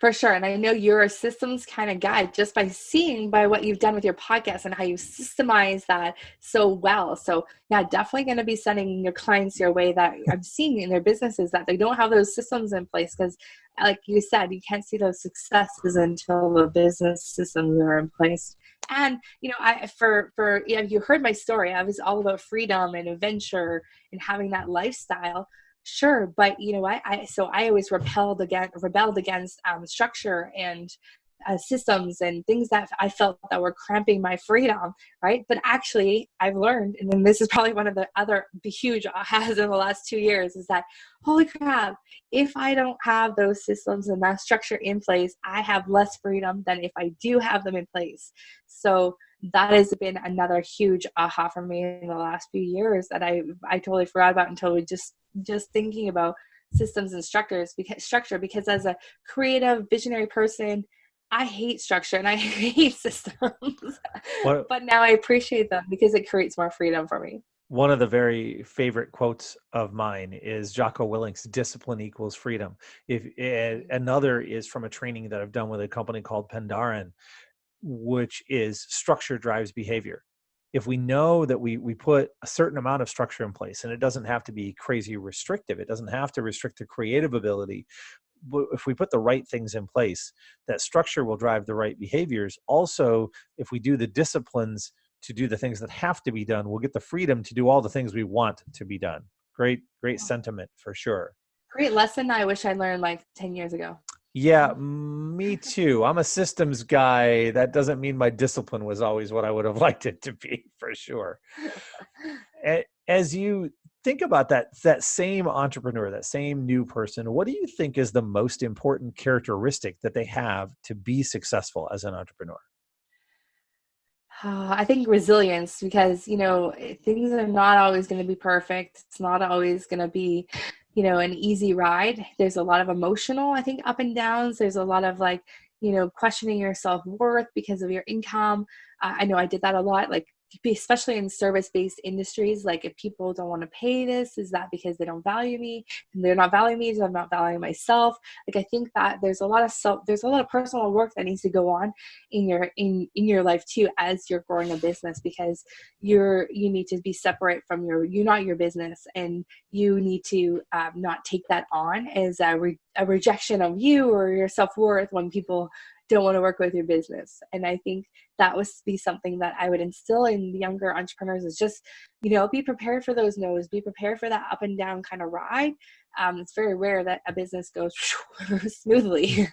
For sure. And I know you're a systems kind of guy just by seeing by what you've done with your podcast and how you systemize that so well. So yeah, definitely going to be sending your clients your way that I'm seeing in their businesses that they don't have those systems in place. Because like you said, you can't see those successes until the business systems are in place. And, you know, yeah, you heard my story. I was all about freedom and adventure and having that lifestyle. Sure, but you know what? I always rebelled against structure and systems and things that I felt that were cramping my freedom, right? But actually, I've learned, and then this is probably one of the other huge ahas in the last 2 years, is that holy crap! If I don't have those systems and that structure in place, I have less freedom than if I do have them in place. So that has been another huge aha for me in the last few years that I totally forgot about until we just thinking about systems and because as a creative visionary person, I hate structure and I hate systems. But now I appreciate them because it creates more freedom for me. One of the very favorite quotes of mine is Jocko Willink's "Discipline equals freedom." Another is from a training that I've done with a company called Pandaren, which is structure drives behavior. If we know that we put a certain amount of structure in place, and it doesn't have to be crazy restrictive, it doesn't have to restrict the creative ability, but if we put the right things in place, that structure will drive the right behaviors. Also, if we do the disciplines to do the things that have to be done, we'll get the freedom to do all the things we want to be done. Great sentiment for sure. Great lesson I wish I learned like 10 years ago. Yeah, me too. I'm a systems guy. That doesn't mean my discipline was always what I would have liked it to be, for sure. As you think about that same entrepreneur, that same new person, what do you think is the most important characteristic that they have to be successful as an entrepreneur? I think resilience, because, you know, things are not always going to be perfect. It's not always going to be, you know, an easy ride. There's a lot of emotional, I think, up and downs. There's a lot of like, you know, questioning your self-worth because of your income. I know I did that a lot, like especially in service-based industries. Like if people don't want to pay this, is that because they don't value me? And they're not valuing me, so I'm not valuing myself. Like I think that there's a lot of personal work that needs to go on in your life too as you're growing a business, because you need to be separate from you're not your business, and you need to not take that on as a rejection of you or your self-worth when people don't want to work with your business. And I think that would be something that I would instill in the younger entrepreneurs, is just, you know, be prepared for those no's, be prepared for that up and down kind of ride. It's very rare that a business goes smoothly.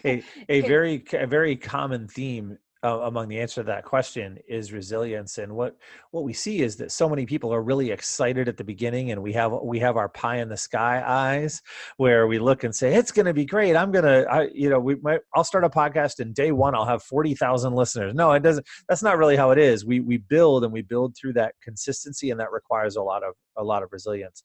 a very common theme among the answer to that question is resilience. And what we see is that so many people are really excited at the beginning, and we have our pie in the sky eyes, where we look and say, it's going to be great. I'll start a podcast and day one, I'll have 40,000 listeners. No, it doesn't. That's not really how it is. We build through that consistency, and that requires a lot of resilience.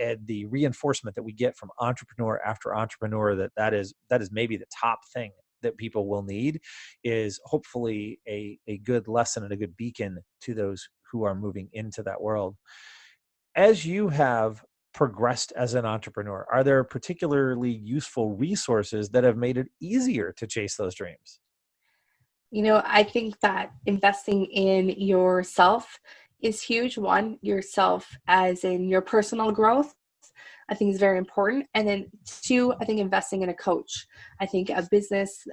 And the reinforcement that we get from entrepreneur after entrepreneur, that is maybe the top thing that people will need, is hopefully a good lesson and a good beacon to those who are moving into that world. As you have progressed as an entrepreneur, are there particularly useful resources that have made it easier to chase those dreams? You know, I think that investing in yourself is huge. One, yourself as in your personal growth, I think is very important. And then two, I think investing in a coach. I think a business,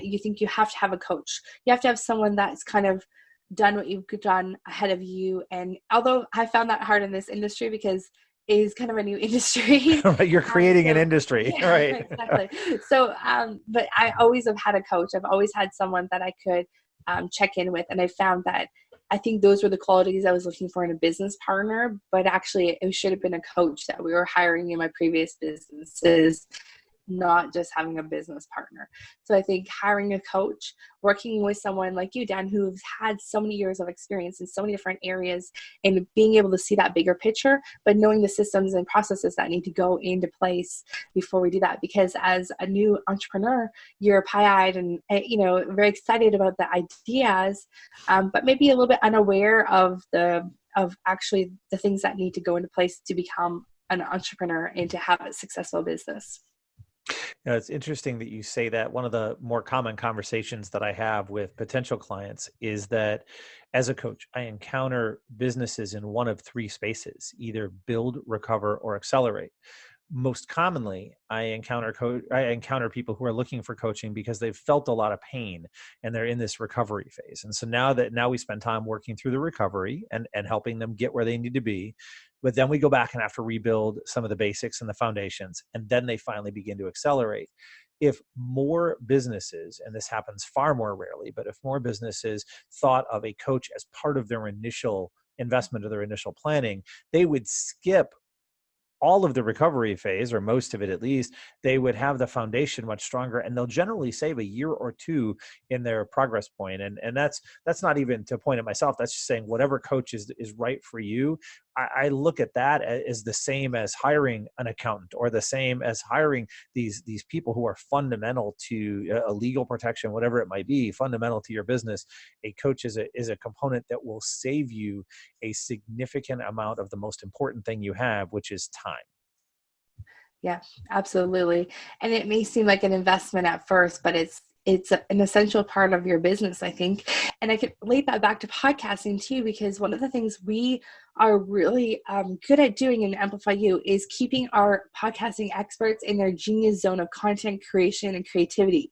you have to have a coach. You have to have someone that's kind of done what you've done ahead of you. And although I found that hard in this industry because it is kind of a new industry. Right, you're creating an industry, yeah, right? Exactly. So, but I always have had a coach. I've always had someone that I could check in with. And I found that I think those were the qualities I was looking for in a business partner, but actually it should have been a coach that we were hiring in my previous businesses, not just having a business partner. So I think hiring a coach, working with someone like you, Dan, who's had so many years of experience in so many different areas, and being able to see that bigger picture, but knowing the systems and processes that need to go into place before we do that. Because as a new entrepreneur, you're pie-eyed and, you know, very excited about the ideas, but maybe a little bit unaware of actually the things that need to go into place to become an entrepreneur and to have a successful business. It's interesting that you say that. One of the more common conversations that I have with potential clients is that as a coach, I encounter businesses in one of three spaces: either build, recover, or accelerate. Most commonly, I encounter people who are looking for coaching because they've felt a lot of pain and they're in this recovery phase. And so now we spend time working through the recovery and helping them get where they need to be. But then we go back and have to rebuild some of the basics and the foundations, and then they finally begin to accelerate. If more businesses, and this happens far more rarely, but if more businesses thought of a coach as part of their initial investment or their initial planning, they would skip all of the recovery phase, or most of it at least. They would have the foundation much stronger, and they'll generally save a year or two in their progress point. And that's not even to point at myself. That's just saying whatever coach is right for you. I look at that as the same as hiring an accountant, or the same as hiring these people who are fundamental to a legal protection, whatever it might be, fundamental to your business. A coach is a component that will save you a significant amount of the most important thing you have, which is time. Yeah, absolutely. And it may seem like an investment at first, but it's an essential part of your business, I think. And I could relate that back to podcasting too, because one of the things we are really good at doing in Amplifyou is keeping our podcasting experts in their genius zone of content creation and creativity,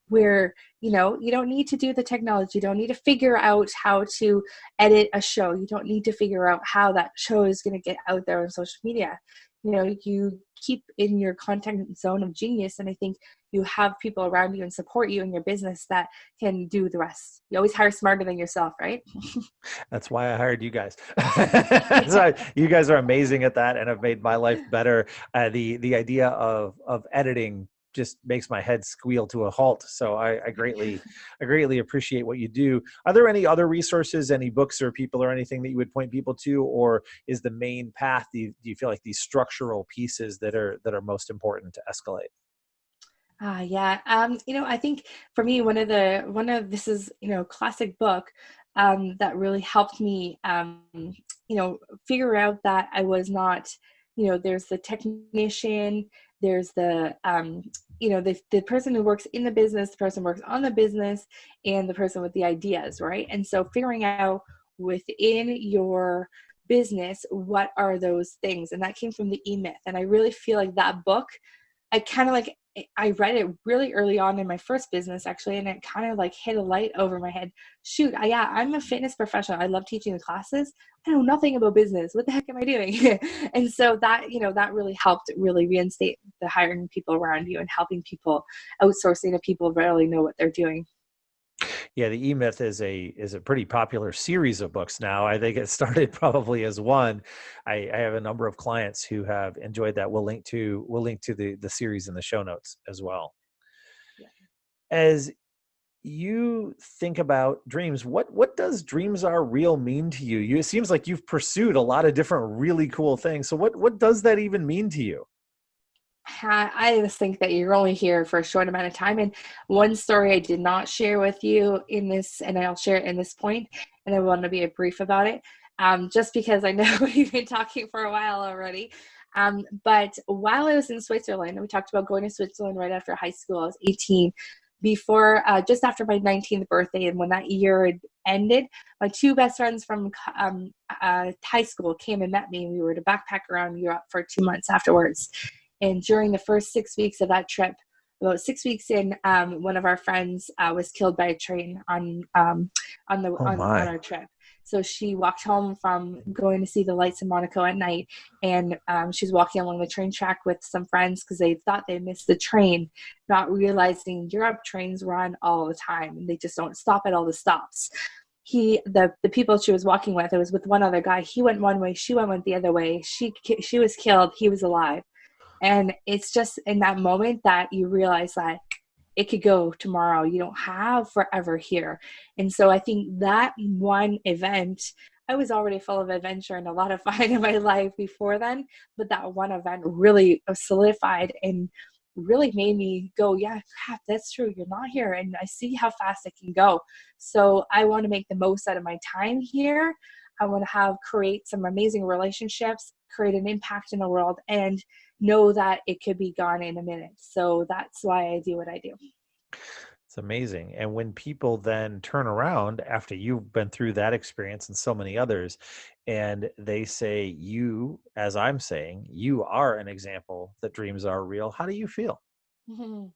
where you don't need to do the technology, you don't need to figure out how to edit a show, you don't need to figure out how that show is going to get out there on social media. You keep in your content zone of genius, and I think you have people around you and support you in your business that can do the rest. You always hire smarter than yourself, right? That's why I hired you guys. So you guys are amazing at that and have made my life better. The idea of editing just makes my head squeal to a halt. So I greatly appreciate what you do. Are there any other resources, any books or people or anything that you would point people to, or is the main path? Do you feel like these structural pieces that are most important to escalate? Yeah. I think for me, this is, classic book, that really helped me, figure out that I was not, there's the technician, there's the person who works in the business, the person who works on the business, and the person with the ideas, right? And so figuring out within your business, what are those things? And that came from the E-Myth. And I really feel like that book, I kind of like, I read it really early on in my first business, actually, and it kind of like hit a light over my head. Shoot, I'm a fitness professional. I love teaching the classes. I know nothing about business. What the heck am I doing? And so that really helped really reinstate the hiring people around you and helping people, outsourcing to people who really know what they're doing. Yeah, the E-Myth is a pretty popular series of books now. I think it started probably as one. I have a number of clients who have enjoyed that. We'll link to the series in the show notes as well. Yeah. As you think about dreams, what does dreams are real mean to you? It seems like you've pursued a lot of different really cool things. So what does that even mean to you? I just think that you're only here for a short amount of time. And one story I did not share with you in this, and I'll share it in this point, and I want to be brief about it, just because I know we've been talking for a while already. But while I was in Switzerland, we talked about going to Switzerland right after high school. I was 18. Before, just after my 19th birthday, and when that year had ended, my two best friends from high school came and met me. We were to backpack around Europe for 2 months afterwards. And during the first 6 weeks of that trip, about 6 weeks in, one of our friends was killed by a train Oh on my. our trip. So she walked home from going to see the lights in Monaco at night, and she's walking along the train track with some friends because they thought they missed the train, not realizing Europe trains run all the time and they just don't stop at all the stops. The people she was walking with, it was with one other guy. He went one way, she went the other way. She was killed, he was alive. And it's just in that moment that you realize that it could go tomorrow. You don't have forever here. And so I think that one event, I was already full of adventure and a lot of fun in my life before then, but that one event really solidified and really made me go, yeah, crap, that's true. You're not here. And I see how fast it can go. So I want to make the most out of my time here. I want to create some amazing relationships, create an impact in the world and know that it could be gone in a minute. So that's why I do what I do. It's amazing. And when people then turn around after you've been through that experience and so many others, and they say, you, as I'm saying, you are an example that dreams are real, how do you feel? Mhm.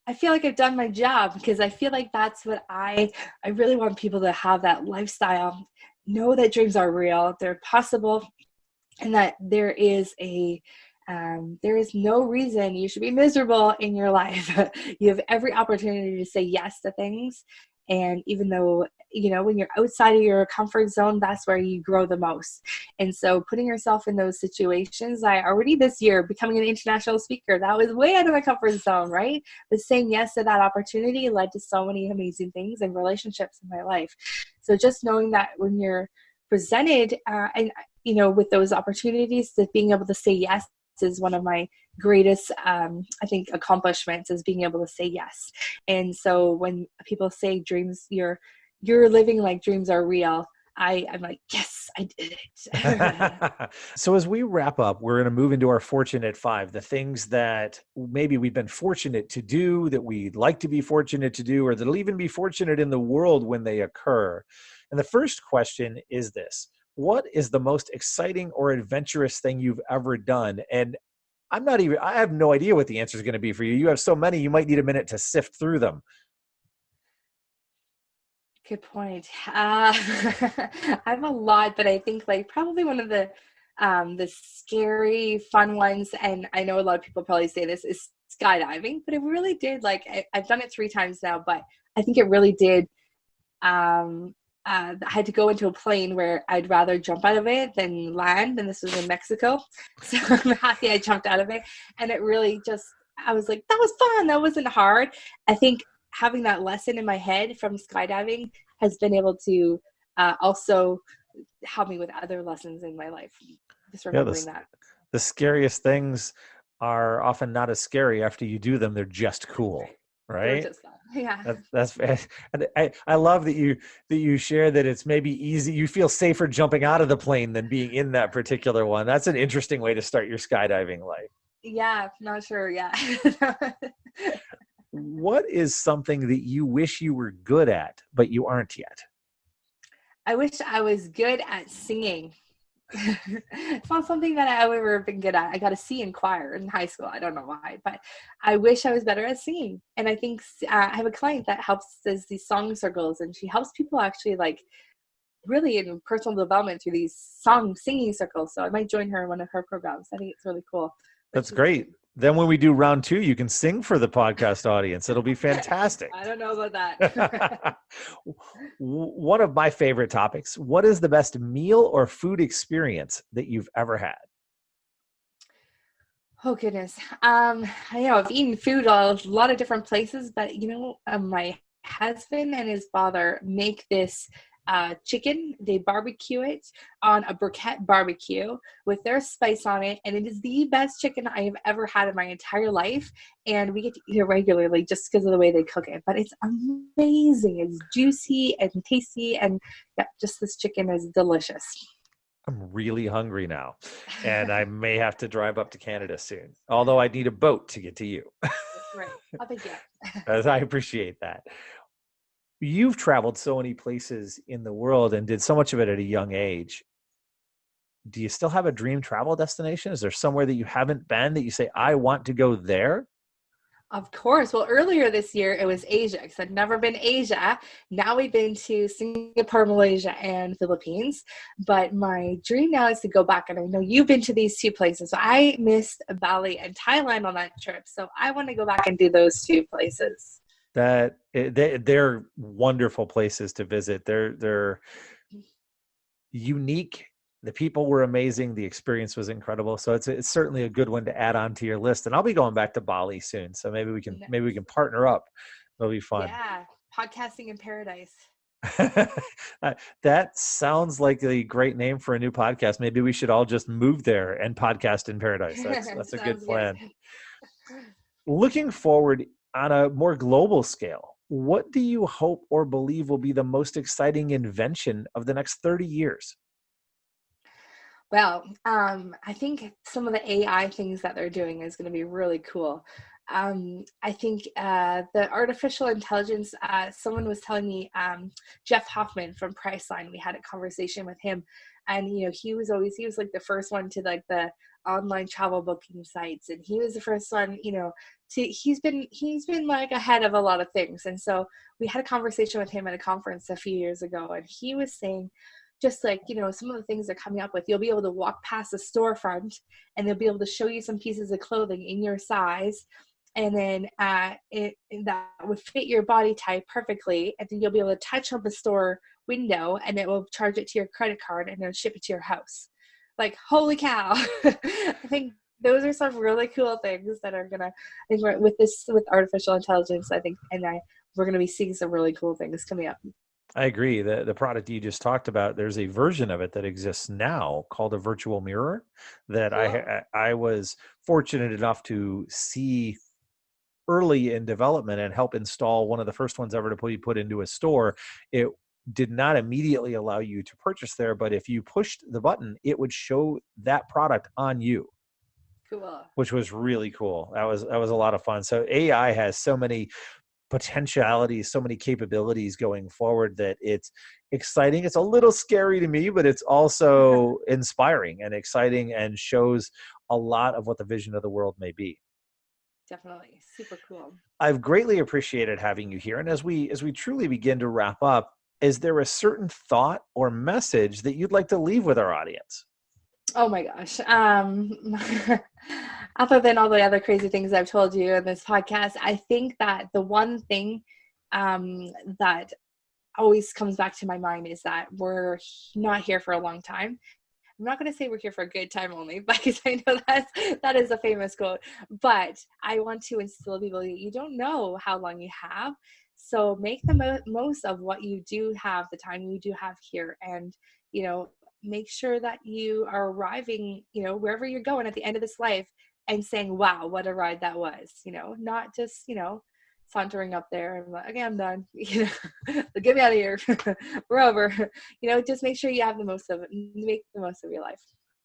I feel like I've done my job, because I feel like that's what I really want people to have, that lifestyle, know that dreams are real, they're possible, and that there is no reason you should be miserable in your life. You have every opportunity to say yes to things. And even though, when you're outside of your comfort zone, that's where you grow the most. And so putting yourself in those situations, I already this year becoming an international speaker, that was way out of my comfort zone, right? But saying yes to that opportunity led to so many amazing things and relationships in my life. So just knowing that when you're presented with those opportunities, that being able to say yes is one of my greatest I think accomplishments, is being able to say yes. And so when people say dreams, you're living like dreams are real, I'm like, yes, I did it. So as we wrap up, we're going to move into our fortunate five, the things that maybe we've been fortunate to do, that we'd like to be fortunate to do, or that'll even be fortunate in the world when they occur. And the first question is this: what is the most exciting or adventurous thing you've ever done? And I have no idea what the answer is going to be for you. You have so many, you might need a minute to sift through them. Good point. I have a lot, but I think like probably one of the scary, fun ones, and I know a lot of people probably say this, is skydiving. But it really did, like, I've done it 3 times now, but I think it really did. I had to go into a plane where I'd rather jump out of it than land, and this was in Mexico. So I'm happy I jumped out of it, and it really just, I was like, that was fun. That wasn't hard. I think having that lesson in my head from skydiving has been able to also help me with other lessons in my life. Just Yeah, remembering that. the scariest things are often not as scary after you do them. They're just That's cool, right. They were right? just fun. Yeah. And I love that you share that it's maybe easy. You feel safer jumping out of the plane than being in that particular one. That's an interesting way to start your skydiving life. Yeah. Not sure. Yeah. What is something that you wish you were good at, but you aren't yet? I wish I was good at singing. It's not something that I've ever been good at. I got a C in choir in high school. I don't know why, but I wish I was better at singing. And I think I have a client that does these song circles, and she helps people actually, like, really in personal development through these singing circles. So I might join her in one of her programs. I think it's really cool. But That's great. Then when we do round two, you can sing for the podcast audience. It'll be fantastic. I don't know about that. One of my favorite topics: what is the best meal or food experience that you've ever had? Oh goodness. I've eaten food a lot of different places, but my husband and his father make this chicken. They barbecue it on a briquette barbecue with their spice on it, and it is the best chicken I have ever had in my entire life. And we get to eat it regularly just because of the way they cook it. But it's amazing. It's juicy and tasty, and yeah, just this chicken is delicious. I'm really hungry now, and I may have to drive up to Canada soon, although I need a boat to get to you. Right. I'll take it. As I appreciate that. You've traveled so many places in the world and did so much of it at a young age. Do you still have a dream travel destination? Is there somewhere that you haven't been that you say, I want to go there? Of course. Well, earlier this year, it was Asia, because I'd never been Asia. Now we've been to Singapore, Malaysia, and Philippines. But my dream now is to go back. And I know you've been to these 2 places. So I missed Bali and Thailand on that trip. So I want to go back and do those 2 places. They're wonderful places to visit. They're unique. The people were amazing. The experience was incredible. So it's certainly a good one to add on to your list. And I'll be going back to Bali soon. So maybe we can partner up. It'll be fun. Yeah. Podcasting in paradise. That sounds like a great name for a new podcast. Maybe we should all just move there and podcast in paradise. That's a good plan. Good. Looking forward on a more global scale, what do you hope or believe will be the most exciting invention of the next 30 years? Well, I think some of the AI things that they're doing is going to be really cool. I think the artificial intelligence, someone was telling me, Jeff Hoffman from Priceline, we had a conversation with him, and he was like the first one to like the online travel booking sites, and he was the first one, he's been like ahead of a lot of things. And so we had a conversation with him at a conference a few years ago, and he was saying, just like, some of the things they're coming up with, you'll be able to walk past a storefront and they'll be able to show you some pieces of clothing in your size. And then that would fit your body type perfectly. And then you'll be able to touch on the store window and it will charge it to your credit card and then ship it to your house. Like, holy cow. I think those are some really cool things that are going to, I think with artificial intelligence, I think, we're going to be seeing some really cool things coming up. I agree. The product you just talked about, there's a version of it that exists now called a virtual mirror that Cool. I was fortunate enough to see early in development and help install, one of the first ones ever to be put into a store. It did not immediately allow you to purchase there, but if you pushed the button, it would show that product on you. Cool. Which was really cool. That was a lot of fun. So AI has so many potentialities, so many capabilities going forward that it's exciting. It's a little scary to me, but it's also inspiring and exciting and shows a lot of what the vision of the world may be. Definitely. Super cool. I've greatly appreciated having you here. And as we truly begin to wrap up, is there a certain thought or message that you'd like to leave with our audience? Oh my gosh. Other than all the other crazy things I've told you in this podcast, I think that the one thing that always comes back to my mind is that we're not here for a long time. I'm not going to say we're here for a good time only, because I know that is a famous quote, but I want to instill people that you don't know how long you have. So make the most of what you do have, the time you do have here, and, make sure that you are arriving, wherever you're going at the end of this life and saying, wow, what a ride that was, not just, sauntering up there and like, okay, I'm done, get me out of here. We're over, just make sure you have the most of it, make the most of your life.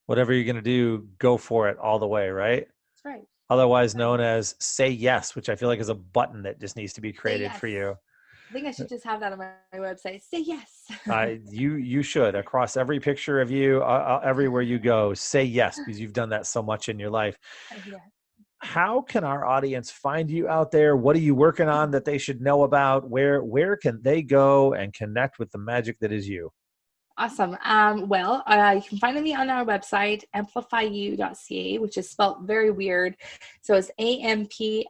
Whatever you're going to do, go for it all the way, right? That's right. Otherwise known as say yes, which I feel like is a button that just needs to be created for you. I think I should just have that on my website. Say yes. You should, across every picture of you, everywhere you go, say yes, because you've done that so much in your life. Yeah. How can our audience find you out there? What are you working on that they should know about? Where can they go and connect with the magic that is you? Awesome. Well, you can find me on our website, amplifyou.ca, which is spelled very weird. So it's AMPLIFYOU.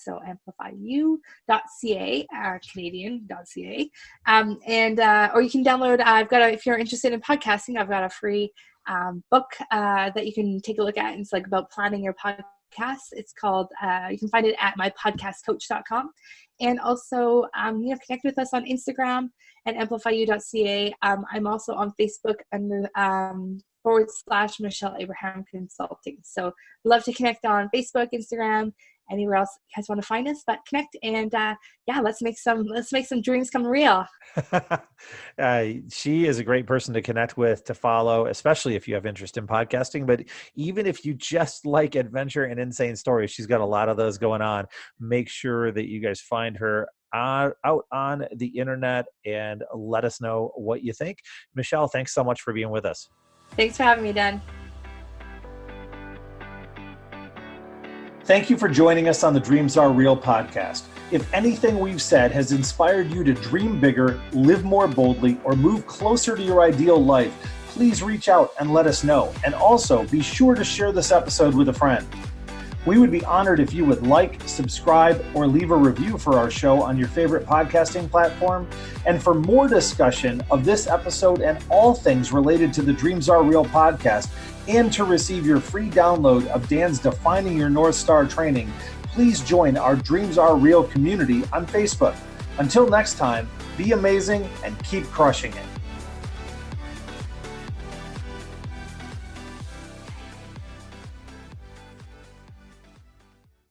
So amplifyou.ca, Canadian.ca. Or you can download, if you're interested in podcasting, I've got a free book that you can take a look at. It's like about planning your podcast. It's called, you can find it at mypodcastcoach.com. And also, connect with us on Instagram at amplifyou.ca. I'm also on Facebook under / Michelle Abraham Consulting. So love to connect on Facebook, Instagram, anywhere else you guys want to find us, but connect and let's make some dreams come real. She is a great person to connect with, to follow, especially if you have interest in podcasting. But even if you just like adventure and insane stories, she's got a lot of those going on. Make sure that you guys find her out on the internet and let us know what you think. Michelle, thanks so much for being with us. Thanks for having me, Dan. Thank you for joining us on the Dreams Are Real podcast. If anything we've said has inspired you to dream bigger, live more boldly, or move closer to your ideal life, please reach out and let us know. And also be sure to share this episode with a friend. We would be honored if you would like, subscribe, or leave a review for our show on your favorite podcasting platform. And for more discussion of this episode and all things related to the Dreams Are Real podcast, and to receive your free download of Dan's Defining Your North Star training, please join our Dreams Are Real community on Facebook. Until next time, be amazing and keep crushing it.